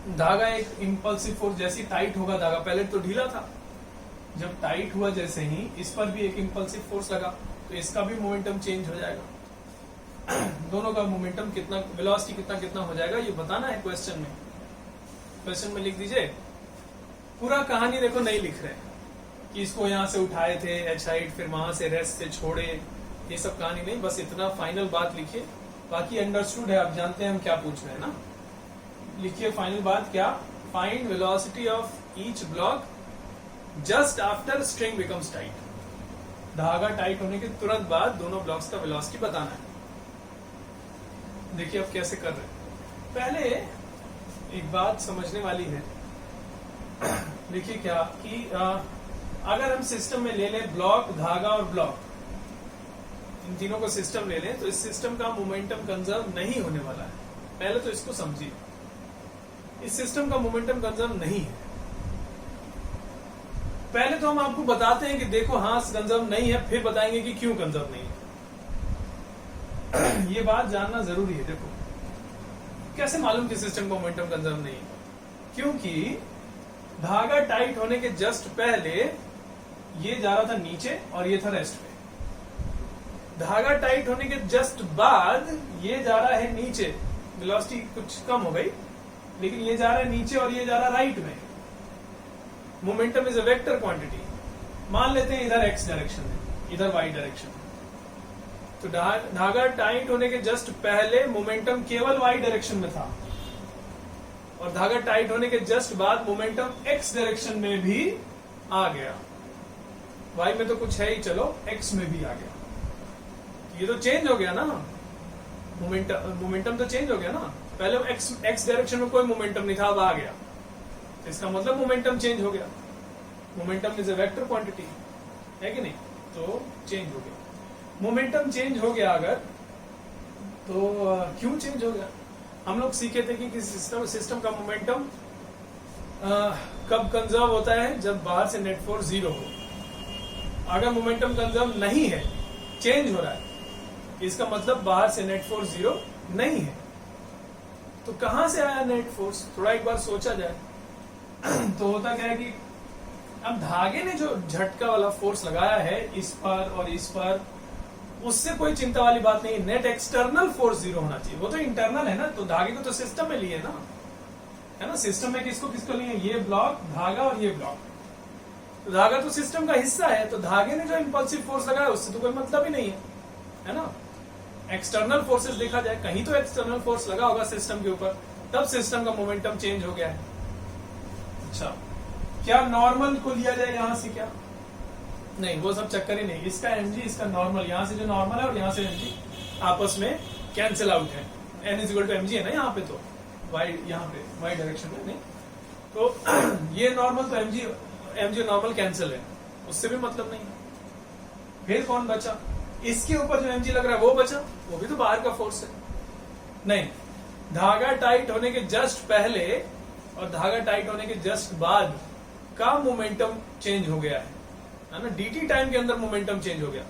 धागा एक इंपल्सिव फोर्स, जैसे टाइट होगा धागा, पहले तो ढीला था, जब टाइट हुआ जैसे ही इस पर भी एक इंपल्सिव फोर्स लगा तो इसका भी मोमेंटम चेंज हो जाएगा। दोनों का मोमेंटम कितना, वेलोसिटी कितना कितना हो जाएगा ये बताना है क्वेश्चन में। क्वेश्चन में लिख दीजिए। पूरा कहानी देखो नहीं लिख रहे कि इसको यहां से उठाए थे h हाइट, फिर वहां से रेस्ट से छोड़े, ये सब कहानी नहीं, बस इतना फाइनल बात लिखिए। बाकी अंडरस्टूड है, आप जानते हैं हम क्या पूछ रहे हैं ना। लिखिए फाइनल बात क्या, find velocity of each block just after string becomes tight. धागा टाइट होने के तुरंत बाद दोनों ब्लॉक्स का वेलोसिटी बताना है। देखिए अब कैसे कर रहे हैं। पहले एक बात समझने वाली है, देखिए क्या कि अगर हम सिस्टम में ले लें ब्लॉक, धागा और ब्लॉक, इन तीनों को सिस्टम ले लें तो इस सिस्टम का मोमेंटम कंजर्व नहीं होने वाला है। पहले तो इसको समझिए, इस सिस्टम का मोमेंटम कंजर्व नहीं है। पहले तो हम आपको बताते हैं कि देखो हाँ कंजर्व नहीं है, फिर बताएंगे कि क्यों कंजर्व नहीं है। ये बात जानना जरूरी है। देखो कैसे मालूम कि सिस्टम का मोमेंटम कंजर्व नहीं है, क्योंकि धागा टाइट होने के जस्ट पहले ये जा रहा था नीचे और ये था रेस्ट पे। धागा टाइट होने के जस्ट बाद ये जा रहा है नीचे, वेलोसिटी कुछ कम हो गई, लेकिन ये जा रहा है नीचे और ये जा रहा है राइट में। Momentum is a vector quantity. मान लेते हैं इधर x डायरेक्शन है, इधर y डायरेक्शन है, तो धागा टाइट होने के जस्ट पहले मोमेंटम केवल y डायरेक्शन में था, और धागा टाइट होने के जस्ट बाद मोमेंटम x डायरेक्शन में भी आ गया। y में तो कुछ है ही, चलो x में भी आ गया। ये तो चेंज हो गया ना, मोमेंटम तो चेंज हो गया ना। पहले x डायरेक्शन में कोई मोमेंटम नहीं था, अब आ गया, तो इसका मतलब मोमेंटम चेंज हो गया। Momentum is a vector quantity, है कि नहीं, तो चेंज हो गया। मोमेंटम चेंज हो गया अगर, तो क्यों चेंज हो गया। हम लोग सीखे थे कि सिस्टम का मोमेंटम कब कंजर्व होता है, जब बाहर से नेट फोर्स 0 हो। अगर मोमेंटम कंजर्व नहीं है, चेंज हो रहा है, इसका मतलब बाहर से नेट फोर्स 0 नहीं है। तो कहां से आया नेट फोर्स, थोड़ा एक बार सोचा जाए। तो होता क्या है कि अब धागे ने जो झटका वाला फोर्स लगाया है इस पर और इस पर, उससे कोई चिंता वाली बात नहीं। नेट एक्सटर्नल फोर्स 0 होना चाहिए, वो तो इंटरनल है ना। तो धागे को तो सिस्टम में लिए ना, है ना। सिस्टम में किसको किसको लिए, ये ब्लॉक, धागा और ये ब्लॉक। तो धागा तो सिस्टम का हिस्सा है, तो धागे ने जो इंपल्सिव फोर्स लगाया उससे तो कोई मतलब ही नहीं है ना। एक्सटर्नल फोर्सेस देखा जाए, कहीं तो एक्सटर्नल फोर्स लगा होगा सिस्टम के ऊपर, तब सिस्टम का मोमेंटम चेंज हो गया है। अच्छा, क्या नॉर्मल को लिया जाए यहां से, क्या नहीं, वो सब चक्कर ही नहीं। इसका mg, इसका नॉर्मल, यहां से जो नॉर्मल है और यहां से mg आपस में कैंसिल आउट है। n इक्वल टू mg है ना यहाँ पे, तो y यहाँ पे y डायरेक्शन में नहीं, तो ये नॉर्मल तो mg mg नॉर्मल कैंसिल है, उससे भी मतलब नहीं है। फिर कौन बचा? इसके ऊपर जो mg लग रहा है वो बचा, वो भी तो बाहर का फोर्स है। नहीं, धागा टाइट होने के जस्ट पहले और धागा टाइट होने के जस्ट बाद का मोमेंटम चेंज हो गया है ना, dt टाइम के अंदर मोमेंटम चेंज हो गया।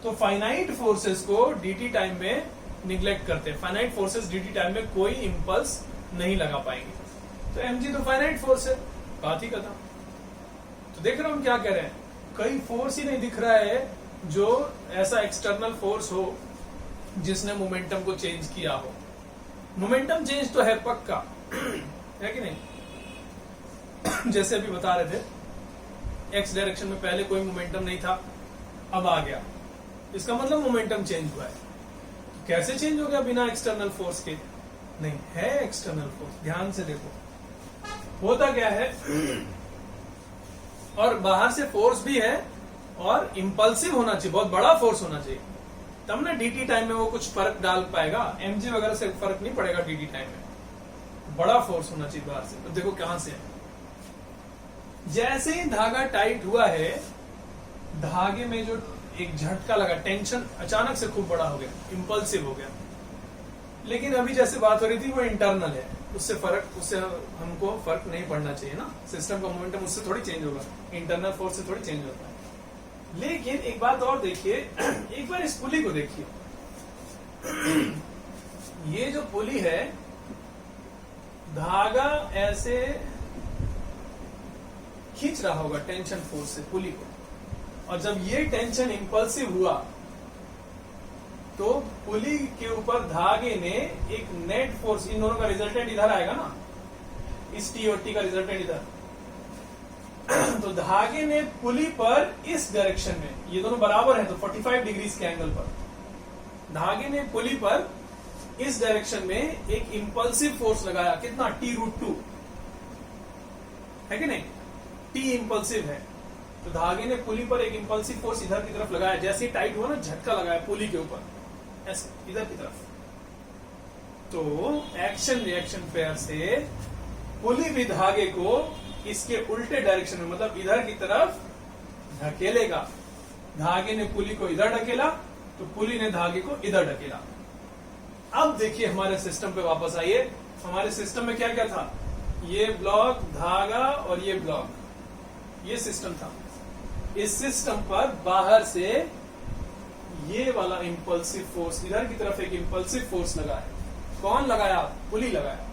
तो फाइनाइट फोर्सेस को dt टाइम में निग्लेक्ट करते हैं। फाइनाइट फोर्सेस dt टाइम में कोई इंपल्स नहीं लगा पाएंगे। तो mg तो फाइनाइट फोर्स है, बात ही खत्म। तो देख रहे हो हम क्या कह रहे हैं, कई फोर्स ही नहीं दिख रहा है जो ऐसा एक्सटर्नल फोर्स हो जिसने मोमेंटम को चेंज किया हो। मोमेंटम चेंज तो है पक्का, है कि नहीं? जैसे अभी बता रहे थे, एक्स डायरेक्शन में पहले कोई मोमेंटम नहीं था, अब आ गया, इसका मतलब मोमेंटम चेंज हुआ है। तो कैसे चेंज हो गया? बिना एक्सटर्नल फोर्स के? नहीं, है एक्सटर्नल फोर्स, ध्यान से देखो होता क्या है। और बाहर से फोर्स भी है और इंपल्सिव होना चाहिए, बहुत बड़ा फोर्स होना चाहिए, तब ना dt टाइम में वो कुछ फर्क डाल पाएगा। mg वगैरह से फर्क नहीं पड़ेगा dt टाइम में, बड़ा फोर्स होना चाहिए बाहर से। तो देखो कहां से है, जैसे ही धागा टाइट हुआ है, धागे में जो एक झटका लगा, टेंशन अचानक से खूब बड़ा हो गया, इंपल्सिव हो गया। लेकिन अभी जैसे बात हो रही थी वो इंटरनल है, उससे हमको फर्क नहीं पड़ना चाहिए ना, सिस्टम का मोमेंटम उससे थोड़ी चेंज होगा, इंटरनल फोर्स से थोड़ी चेंज होता है। लेकिन एक बात और देखिए, एक बार इस पुली को देखिए, ये जो पुली है, धागा ऐसे खींच रहा होगा टेंशन फोर्स से पुली को, और जब ये टेंशन इंपल्सिव हुआ तो पुली के ऊपर धागे ने एक नेट फोर्स, इन दोनों का रिजल्टेंट इधर आएगा ना, इस टी और टी का रिजल्टेंट इधर। तो धागे ने पुली पर इस डायरेक्शन में, ये दोनों बराबर है तो 45 डिग्री के एंगल पर, धागे ने पुली पर इस डायरेक्शन में एक इंपल्सिव फोर्स लगाया। कितना? T√2 है कि नहीं? T इंपल्सिव है, तो धागे ने पुली पर एक इंपल्सिव फोर्स इधर की तरफ लगाया। जैसे ही टाइट हुआ ना, झटका लगाया पुली के ऊपर ऐसे इधर की तरफ। तो एक्शन रिएक्शन पेयर से पुली भी धागे को इसके उल्टे डायरेक्शन में, मतलब इधर की तरफ ढकेलेगा। धागे ने पुली को इधर ढकेला तो पुली ने धागे को इधर ढकेला। अब देखिए हमारे सिस्टम पे वापस आइए। हमारे सिस्टम में क्या क्या था? ये ब्लॉक, धागा और ये ब्लॉक, ये सिस्टम था। इस सिस्टम पर बाहर से ये वाला इंपल्सिव फोर्स, इधर की तरफ एक इंपल्सिव फोर्स लगा है। कौन लगाया? पुली लगाया।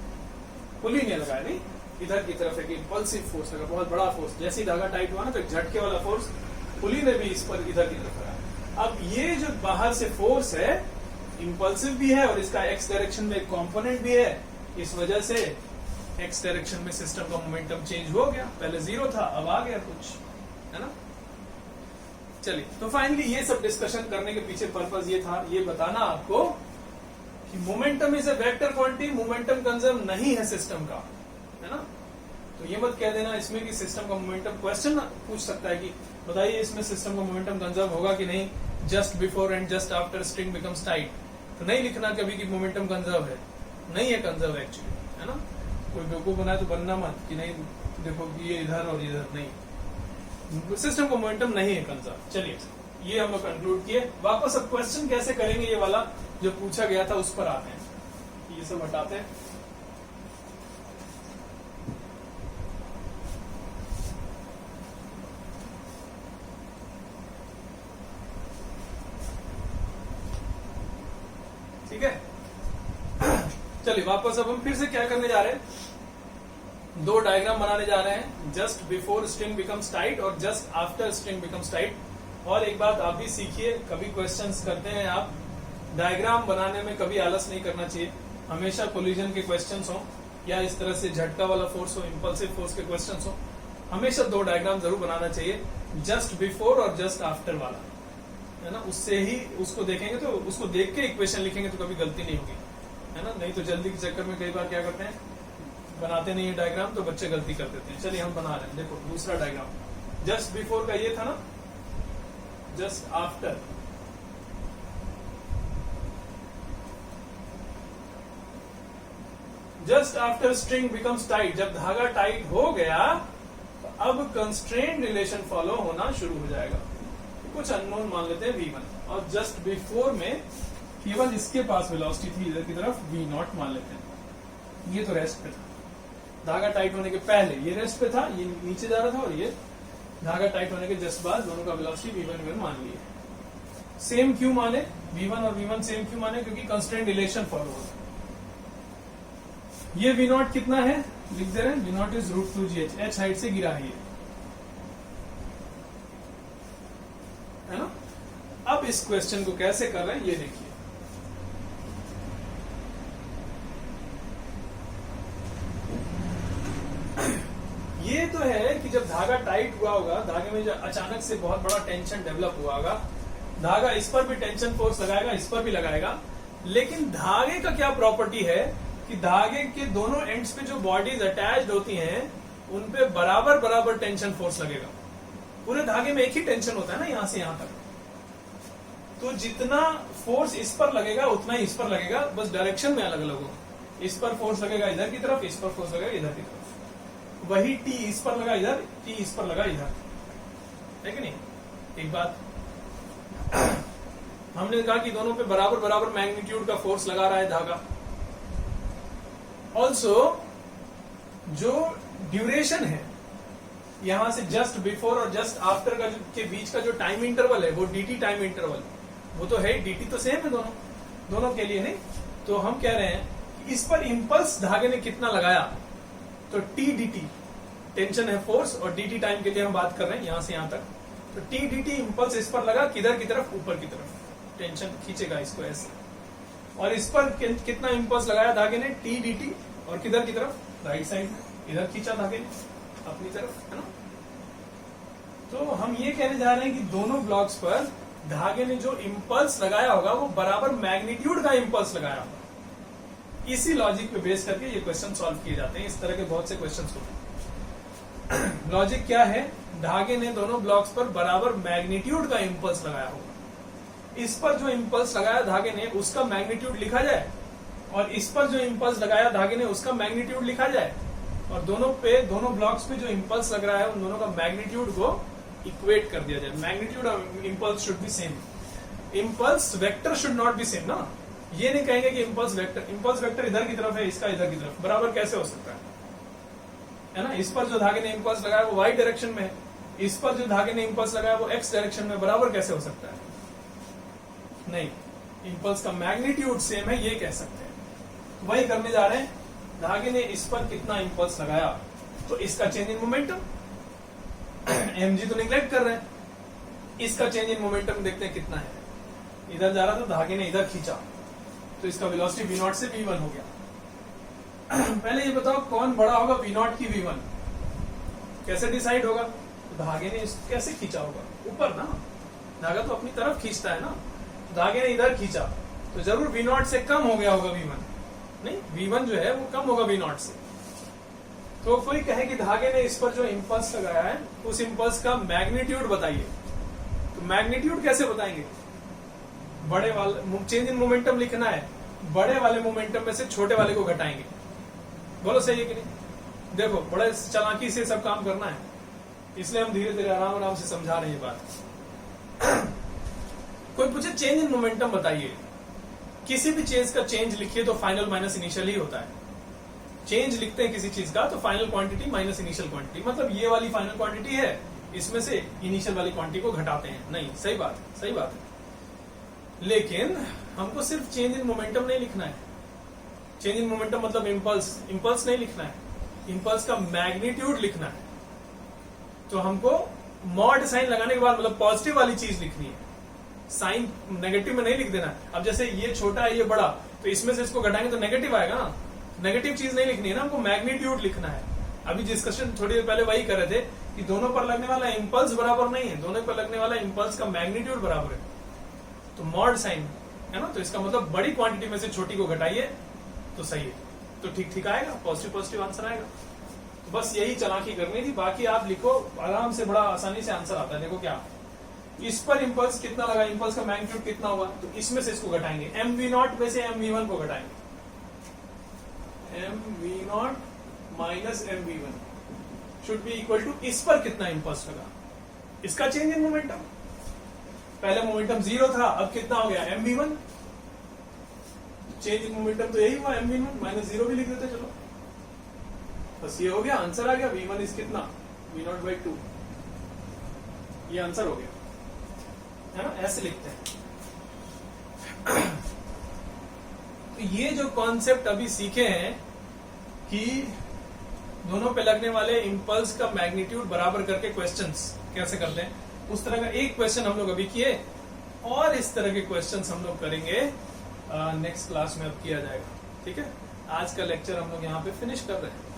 पुली ने लगाया नहीं, इधर की तरफ एक इंपल्सिव फोर्स लगा, बहुत बड़ा फोर्स। जैसे ही धागा टाइट हुआ ना, तो एक झटके वाला फोर्स पुली ने भी इस पर इधर की तरफ लगाया। अब ये जो बाहर से फोर्स है, इंपल्सिव भी है और इसका एक्स डायरेक्शन में एक कॉम्पोनेंट भी है। इस वजह से एक्स डायरेक्शन में सिस्टम का मोमेंटम चेंज हो गया। पहले 0 था, अब आ गया कुछ, है ना। चलिए, तो फाइनली ये सब डिस्कशन करने के पीछे पर्पस ये था, ये बताना आपको कि momentum is a vector quantity, momentum conserve नहीं है सिस्टम का, है ना। तो ये मत कह देना इसमें कि सिस्टम का मोमेंटम, क्वेश्चन पूछ सकता है कि बताइए इसमें सिस्टम का मोमेंटम कंजर्व होगा कि नहीं, just before and just after string becomes tight. तो नहीं लिखना कभी कि मोमेंटम कंजर्व है, नहीं है कंजर्व एक्चुअली, है ना। कोई बेवकूफ बनाए तो बनना मत कि नहीं देखो कि ये इधर और इधर, नहीं, सिस्टम का मोमेंटम नहीं है कंजर्व। चलिए, ये हम लोग कंक्लूड किए। वापस अब क्वेश्चन कैसे करेंगे, ये वाला जो पूछा गया था उस पर आते हैं। ये सब हटाते हैं। ठीक है, चलिए वापस अब हम फिर से क्या करने जा रहे हैं, 2 डायग्राम बनाने जा रहे हैं, just before string becomes tight और just after string becomes tight. और एक बात आप भी सीखिए, कभी क्वेश्चंस करते हैं आप, डायग्राम बनाने में कभी आलस नहीं करना चाहिए। हमेशा कोलिजन के क्वेश्चंस हो या इस तरह से झटका वाला फोर्स हो, इंपल्सिव फोर्स के क्वेश्चंस हो, हमेशा 2 डायग्राम जरूर बनाना चाहिए, जस्ट बिफोर और जस्ट आफ्टर वाला, है ना। उससे ही उसको देखेंगे तो उसको देख के इक्वेशन लिखेंगे तो कभी गलती नहीं होगी, है ना। नहीं तो जल्दी के चक्कर में कई बार क्या करते हैं, बनाते नहीं है डायग्राम तो बच्चे गलती कर देते हैं। चलिए हम बना रहे हैं, देखो दूसरा डायग्राम। जस्ट बिफोर का ये था ना, just after, just after string becomes tight, जब धागा टाइट हो गया अब कंस्ट्रेंट रिलेशन फॉलो होना शुरू हो जाएगा। कुछ अननोन मान लेते हैं v1 और जस्ट बिफोर में केवल इसके पास वेलोसिटी थी इधर की तरफ v0 मान लेते हैं। ये तो रेस्ट पे था, धागा टाइट होने के पहले ये रेस्ट पे था, ये नीचे जा रहा था और ये धागा टाइट होने के जस्ट बाद दोनों का वेलोसिटी v1 मान लिया। सेम क्यों माने v1 और v1 सेम क्यों माने? क्योंकि कंस्ट्रेंट रिलेशन फॉलो होता है। ये v0 कितना है लिख दे रहे हैं, v0 is √2gh, h height से गिरा है ना। अब इस क्वेश्चन को कैसे कर रहे हैं ये देखिए। ये तो है कि जब धागा टाइट हुआ होगा, धागे में जब अचानक से बहुत बड़ा टेंशन डेवलप हुआ होगा, धागा इस पर भी टेंशन फोर्स लगाएगा, इस पर भी लगाएगा, लेकिन धागे का क्या प्रॉपर्टी है कि धागे के दोनों एंड्स पे जो बॉडीज अटैच्ड होती हैं उन पे बराबर बराबर टेंशन फोर्स लगेगा। पूरे धागे में एक ही टेंशन होता है ना यहां से यहां तक, तो जितना फोर्स इस पर लगेगा उतना ही इस पर लगेगा, बस डायरेक्शन में अलग अलग होगा। इस पर फोर्स लगेगा इधर की तरफ, इस पर फोर्स लगेगा इधर की तरफ। वही टी इस पर लगा इधर, टी इस पर लगा इधर, है कि नहीं? एक बात हमने कहा कि दोनों पे बराबर बराबर मैग्नीट्यूड का फोर्स लगा रहा है धागा। ऑल्सो जो ड्यूरेशन है यहां से जस्ट बिफोर और जस्ट आफ्टर का के बीच का जो टाइम इंटरवल है वो dt टाइम इंटरवल, वो तो है, dt तो सेम है दोनों के लिए, नहीं? तो हम कह रहे हैं कि इस पर इंपल्स धागे ने कितना लगाया, तो t dt टेंशन है फोर्स और dt टाइम के लिए हम बात कर रहे हैं यहां से यहां तक, तो t dt इंपल्स इस पर लगा, किधर की तरफ? ऊपर की तरफ, टेंशन खींचेगा इसको ऐसे। और इस पर कितना इंपल्स लगाया धागे ने, t dt, और किधर की तरफ? राइट साइड में, इधर खींचा धागे ने अपनी तरफ, है ना। तो हम ये कहने जा रहे हैं कि दोनों ब्लॉक्स पर धागे ने जो इंपल्स लगाया होगा वो बराबर मैग्नीट्यूड का इंपल्स लगाया होगा। इसी लॉजिक पे बेस करके ये क्वेश्चन सॉल्व किए जाते हैं। इस तरह के बहुत से क्वेश्चन होते हैं। लॉजिक क्या है? धागे ने दोनों ब्लॉक्स पर बराबर मैग्नीट्यूड का इंपल्स लगाया होगा। इस पर जो इंपल्स लगाया धागे ने उसका मैग्नीट्यूड लिखा जाए, और इस पर जो इंपल्स लगाया धागे ने उसका मैग्नीट्यूड लिखा जाए, और दोनों ब्लॉक्स पे जो इंपल्स लग रहा है उन दोनों का मैग्नीट्यूड को इक्वेट कर दिया जाए। मैग्नीट्यूड और impulse should be same, impulse vector should not be same ना। ये नहीं कहेंगे कि इंपल्स वेक्टर इधर की तरफ है, इसका इधर की तरफ, बराबर कैसे हो सकता है ना। इस पर जो धागे ने इंपल्स लगाया वो वाई डायरेक्शन में है, इस पर जो धागे ने इंपल्स लगाया वो एक्स डायरेक्शन में, बराबर कैसे हो सकता है? नहीं, इंपल्स का मैग्नीट्यूड सेम है ये कह सकते हैं। वही करने जा रहे हैं। धागे ने इस पर कितना इंपल्स लगाया, तो इसका चेंज इन मोमेंटम mg तो निग्लेक्ट कर रहे हैं, इसका चेंज इन मोमेंटम देखते हैं कितना है। इधर जा रहा था, धागे ने इधर खींचा, तो इसका वेलोसिटी v0 से v1 हो गया। पहले ये बताओ कौन बड़ा होगा, v0 की v1? कैसे डिसाइड होगा? तो धागे ने कैसे खींचा होगा? ऊपर ना, धागा तो अपनी तरफ खींचता है ना। धागे ने इधर खींचा तो जरूर v0 से कम हो गया होगा v1, नहीं, v1 जो है वो कम होगा v0 से। तो कोई कहे कि धागे ने इस पर जो इंपल्स लगाया है उस इंपल्स का मैग्नीट्यूड बताइए, तो मैग्नीट्यूड कैसे बताएंगे? बड़े वाले चेंज इन मोमेंटम लिखना है, बड़े वाले मोमेंटम में से छोटे वाले को घटाएंगे। बोलो सही है कि नहीं? देखो बड़े चालाकी से सब काम करना है, इसलिए हम धीरे धीरे आराम आराम से समझा रहे हैं बात। कोई पूछे चेंज इन मोमेंटम बताइए, किसी भी चीज का चेंज लिखिए तो फाइनल माइनस इनिशियल ही होता है। चेंज लिखते हैं किसी चीज का तो final quantity minus initial quantity, मतलब ये वाली फाइनल क्वांटिटी है, इसमें से इनिशियल वाली क्वांटिटी को घटाते हैं। नहीं, सही बात है, सही बात है। लेकिन हमको सिर्फ चेंज इन मोमेंटम नहीं लिखना है। चेंज इन मोमेंटम मतलब इंपल्स नहीं लिखना है, इंपल्स का मैग्नीट्यूड लिखना है। तो हमको मॉड साइन लगाने के बाद मतलब पॉजिटिव वाली चीज लिखनी है, साइन नेगेटिव में नहीं लिख देना। अब जैसे ये छोटा है ये बड़ा, तो इसमें से इसको घटाएंगे तो नेगेटिव आएगा ना, नेगेटिव चीज नहीं लिखनी है ना, हमको मैग्नीट्यूड लिखना है। अभी डिस्कशन थोड़ी देर पहले वही कर रहे थे कि दोनों पर लगने वाला इंपल्स बराबर नहीं है, दोनों पर लगने वाला इंपल्स का मैग्नीट्यूड बराबर है। तो मॉड साइन है ना, तो इसका मतलब बड़ी क्वांटिटी में से छोटी को घटाइए तो सही है, तो ठीक ठीक आएगा, पॉजिटिव आंसर आएगा। तो बस यही चालाकी करनी थी, बाकी आप लिखो आराम से, बड़ा आसानी से आंसर आता है। देखो क्या, इस पर इंपल्स कितना लगा, इंपल्स का मैग्नीट्यूड कितना होगा, तो इसमें से इसको घटाएंगे, mv0 में से mv1 को घटाएंगे, mv0 minus mv1, should be equal to इस पर कितना इंपल्स लगा, इसका चेंज इन मोमेंटम। पहले मोमेंटम 0 था, अब कितना हो गया mv1, चेंज इन मोमेंटम तो यही हुआ mv1 माइनस 0 भी लिख देते चलो, बस ये हो गया, आंसर आ गया। v1 इज कितना v0/2, ये आंसर हो गया, है ना, ऐसे लिखते हैं। तो ये जो कॉन्सेप्ट अभी सीखे हैं कि दोनों पे लगने वाले इंपल्स का मैग्नीट्यूड बराबर करके क्वेश्चंस कैसे करते हैं, उस तरह का एक क्वेश्चन हम लोग अभी किए, और इस तरह के क्वेश्चंस हम लोग करेंगे नेक्स्ट क्लास में, अब किया जाएगा। ठीक है, आज का लेक्चर हम लोग यहाँ पे फिनिश कर रहे हैं।